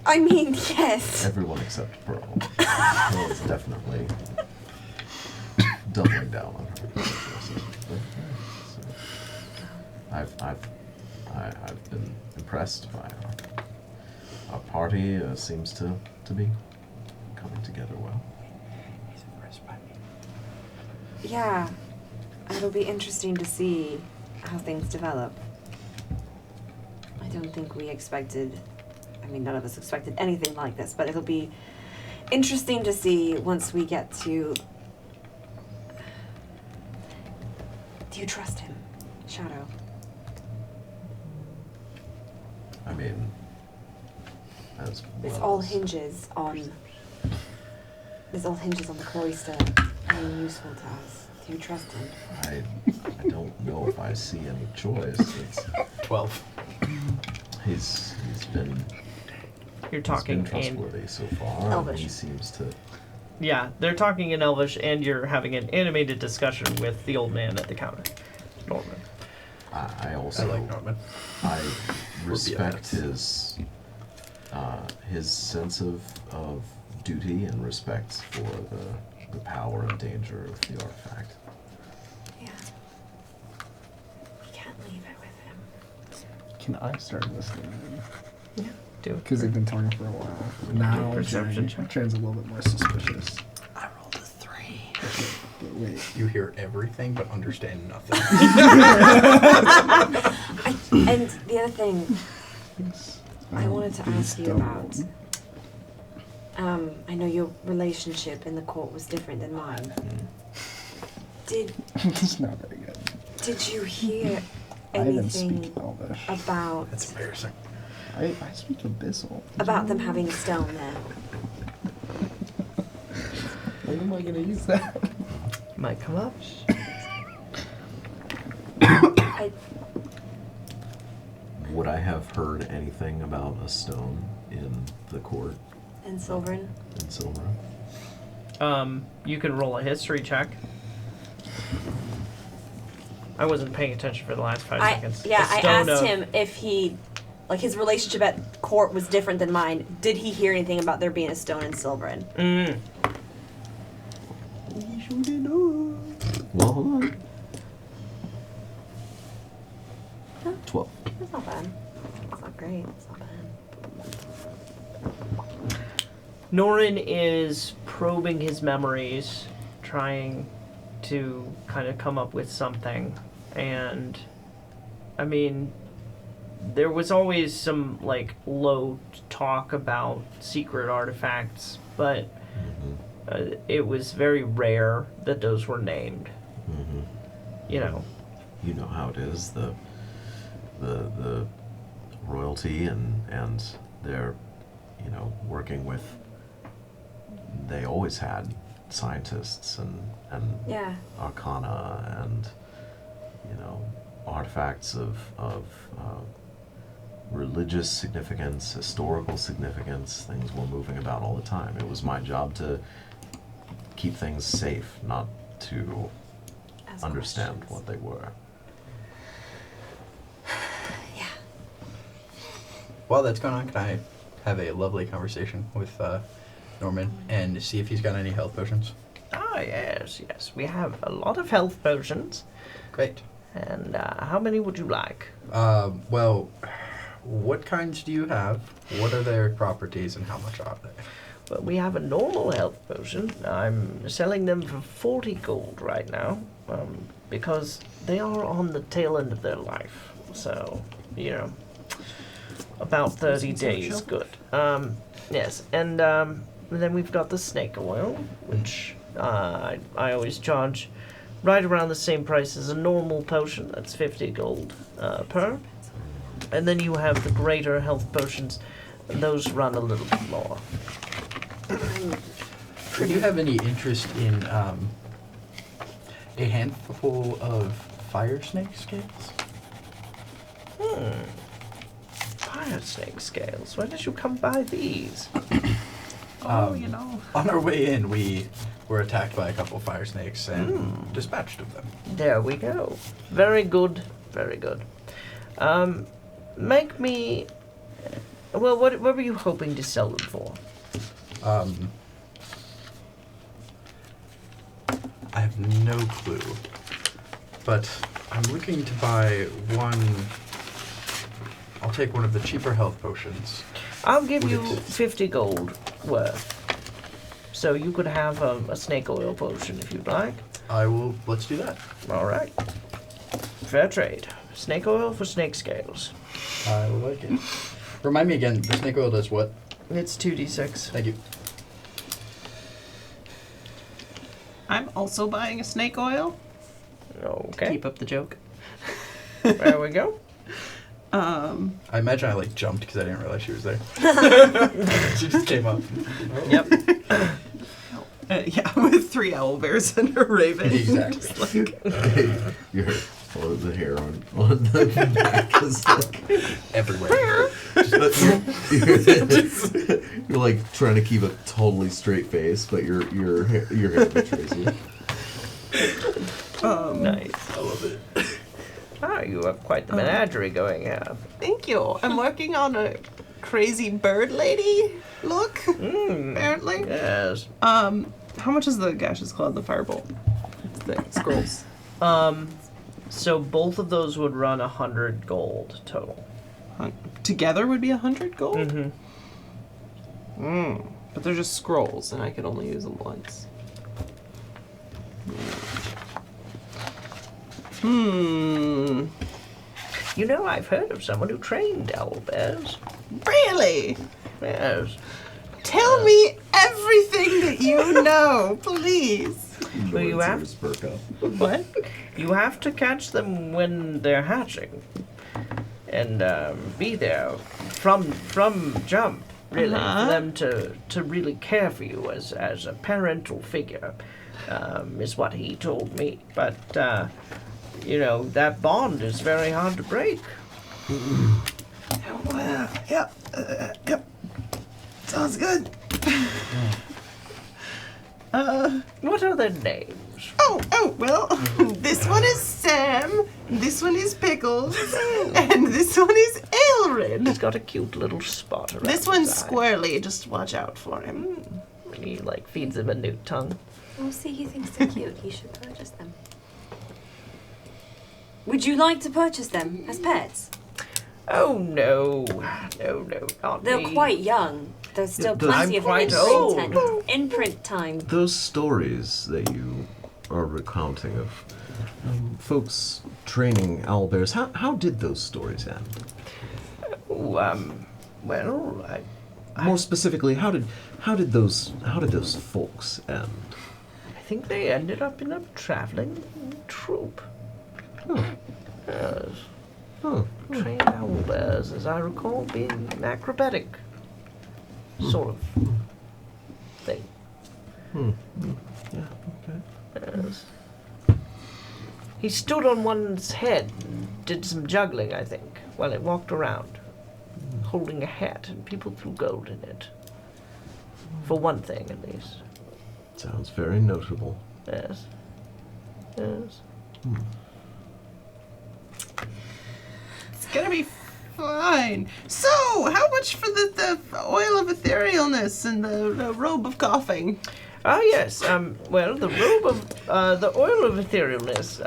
I mean, yes. Everyone except Pearl. Pearl is definitely doubling down on her. So, I've been impressed by our party. Seems to be coming together well. He's impressed by me. Yeah. It'll be interesting to see how things develop. I don't think we expected, I mean, none of us expected anything like this, but it'll be interesting to see once we get to... Do you trust him, Shadow? as well. This all as- hinges on. This all hinges on the cloister being useful to us. Do you trust him? I don't know if I see any choice. It's, 12. he's been You're talking he's been in trustworthy so far. Elvish. He seems to. yeah, they're talking in Elvish, and you're having an animated discussion with the old man at the counter, Norman. I I also like Norman. I respect BFFs. his sense of duty and respect for the power and danger of the artifact. Yeah. We can't leave it with him. Can I start listening? Do it. Because they've been talking for a while. Now, Perception check. Trent's a little bit more suspicious. I rolled a 3. But wait. You hear everything but understand nothing. And the other thing I wanted to ask you about. I know your relationship in the court was different than mine. Did It's not very good. you hear I even anything speak Elvish. about That's embarrassing. I speak Abyssal. about them having a stone there? When am I going to use that? Might come up. Would I have heard anything about a stone in the court And Silverin? in Silver? You can roll a history check. I wasn't paying attention for the last 5 seconds. Yeah, A I stone asked of- him if he, like, his relationship at court was different than mine. Did he hear anything about there being a stone in Silverin? Well, hold on. 12. That's not bad. That's not great. That's not bad. Norren is probing his memories, trying to kind of come up with something. And, I mean, there was always some, like, low talk about secret artifacts, but it was very rare that those were named. You know. You know how it is. The royalty and they're, you know, working with. They always had scientists and Yeah. arcana and, you know, artifacts of religious significance, historical significance. Things were moving about all the time. It was my job to keep things safe, not to Ask understand questions. what they were. Yeah. While that's going on, can I have a lovely conversation with Norman and see if he's got any health potions? Ah, yes. We have a lot of health potions. Great. And how many would you like? Well, what kinds do you have? What are their properties and how much are they? Well, we have a normal health potion. I'm selling them for 40 gold right now, because they are on the tail end of their life. So, you know, about 30 days good. Yes, and then we've got the snake oil, which I always charge right around the same price as a normal potion. That's 50 gold per. And then you have the greater health potions, and those run a little bit more. Do you have any interest in a handful of fire snake scales? Fire snake scales. Why did you come by these? You know. On our way in, we were attacked by a couple of fire snakes and dispatched of them. There we go. Very good. Very good. Make me. Well, what were you hoping to sell them for? I have no clue, but I'm looking to buy one. I'll take one of the cheaper health potions. I'll give Would you it- 50 gold worth. So you could have a snake oil potion if you'd like. I will. Let's do that. All right. Fair trade. Snake oil for snake scales. I like it. Remind me again. The snake oil does what? It's 2d6. Thank you. I'm also buying a snake oil. Okay. Keep up the joke. There we go. I imagine I like jumped because I didn't realize she was there. She just came up. Yep. Yeah, with 3 owlbears and a raven. Exactly. Just like, The hair on the back is like Everywhere. you're like trying to keep a totally straight face, but your hair betrays you. Nice. I love it. Ah, you have quite the menagerie going here. thank you. I'm working on a crazy bird lady look, apparently. Yes. How much is the gaseous cloud, the firebolt? The scrolls. So both of those would run 100 gold total. Together would be 100 gold? Mm-hmm. But they're just scrolls, and I could only use them once. You know, I've heard of someone who trained owlbears. Really? Yes. Tell me everything that you know, please. Well, you have- Ears perk up. What? You have to catch them when they're hatching, and be there from jump, really, for them to really care for you as a parental figure, is what he told me. But you know, that bond is very hard to break. Yep. Sounds good. What are their names? Oh, well, this one is Sam, this one is Pickles, and this one is He's Aelred. got a cute little spot around This one's his eye. Squirrely, just watch out for him. And he like feeds him a new tongue. Oh, see, he thinks they're cute. He should purchase them. Would you like to purchase them as pets? Oh no, not They're me. quite young. There's still Yeah, plenty I'm of quite old. imprint time. Those stories that you are recounting of folks training owlbears, how did those stories end? Oh, well, More specifically, how did those folks end? I think they ended up in a traveling troupe. Oh. Yes. Oh. Trained owlbears, as I recall, being an acrobatic sort of thing. Yeah, okay. Yes. He stood on one's head and did some juggling, I think, while it walked around, holding a hat, and people threw gold in it. For one thing, at least. Sounds very notable. Yes. Yes. It's gonna be fine. So, how much for the oil of etherealness and the robe of coughing? Ah, yes. Well, the robe of the oil of etherealness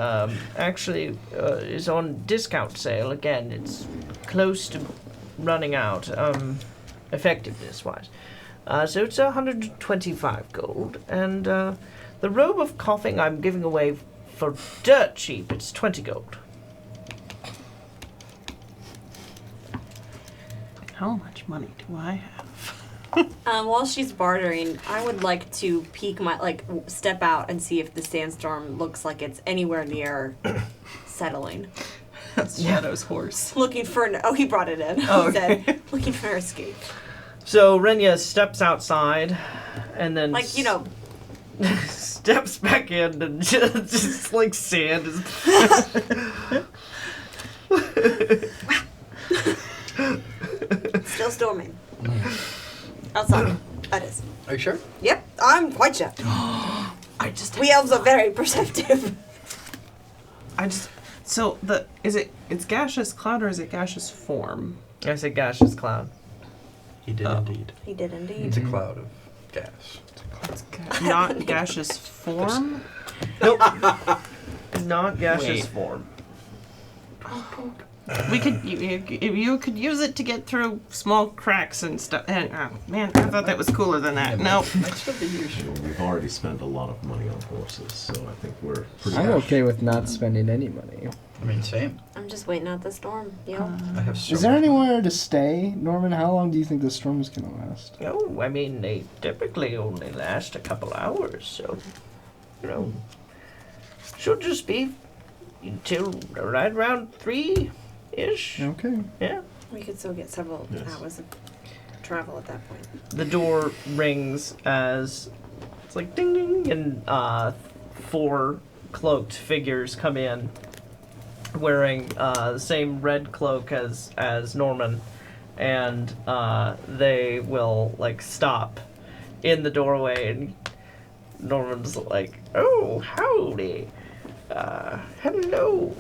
actually is on discount sale. Again, it's close to running out, effectiveness-wise. So it's 125 gold, and the robe of coughing I'm giving away for dirt cheap. It's 20 gold. How much money do I have? While she's bartering, I would like to step out and see if the sandstorm looks like it's anywhere near settling. That's Shadow's horse. Looking for he brought it in. Oh, He said, okay. looking for her escape. So Renya steps outside, and then steps back in, and just like sand is. Still storming. Outside. That is. Are you sure? Yep, I'm quite sure. We elves are very perceptive. So it's gaseous cloud or is it gaseous form? I say gaseous cloud. He did indeed. He did indeed. It's a cloud of gas. Not gaseous form? Nope. Not gaseous Wait. form. We could you could use it to get through small cracks and stuff. And man, I thought that was cooler than that. No. That's still the usual. We've already spent a lot of money on horses, so I think we're pretty. I'm okay with not spending any money. I mean, same. I'm just waiting out the storm. Yep. I have so Is there much- anywhere to stay, Norman? How long do you think the storm is gonna last? Oh, I mean, they typically only last a couple hours, so, you know, should just be until right around 3 ish. Okay. Yeah. We could still get several Yes. hours of travel at that point. The door rings as it's like ding ding, and 4 cloaked figures come in, wearing the same red cloak as Norman, and they will like stop in the doorway, and Norman's like, "Oh, howdy, hello,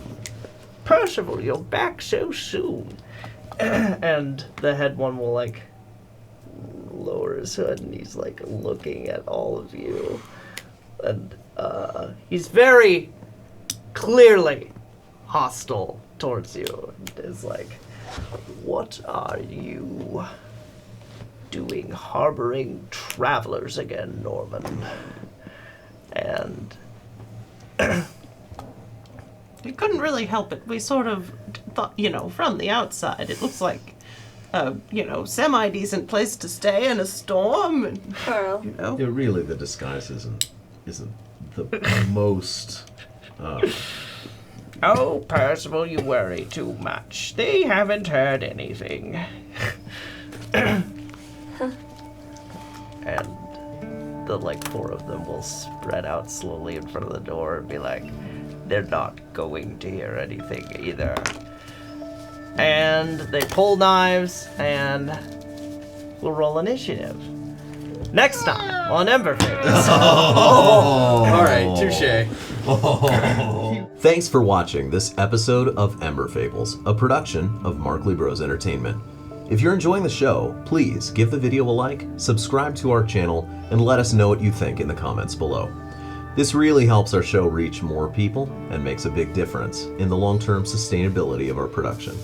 Percival, you're back so soon." And the head one will like lower his hood, and he's like looking at all of you, and he's very clearly hostile towards you, and is like, "What are you doing harboring travelers again, Norman?" And We couldn't really help it. We sort of thought, from the outside, it looks like a, semi-decent place to stay in a storm. And, Pearl. Yeah, really, the disguise isn't the most. oh, Percival, you worry too much. They haven't heard anything. And the 4 of them will spread out slowly in front of the door and be like, "They're not going to hear anything either." And they pull knives, and we'll roll initiative. Next time on Ember Fables. All right, touche. Thanks for watching this episode of Ember Fables, a production of Markley Bros Entertainment. If you're enjoying the show, please give the video a like, subscribe to our channel, and let us know what you think in the comments below. This really helps our show reach more people and makes a big difference in the long-term sustainability of our production.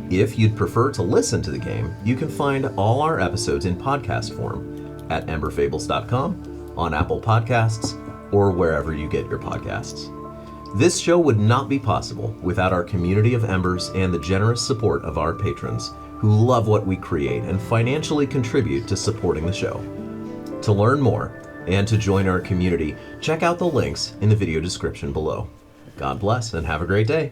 If you'd prefer to listen to the game, you can find all our episodes in podcast form at emberfables.com, on Apple Podcasts, or wherever you get your podcasts. This show would not be possible without our community of Embers and the generous support of our patrons who love what we create and financially contribute to supporting the show. To learn more and to join our community, check out the links in the video description below. God bless and have a great day.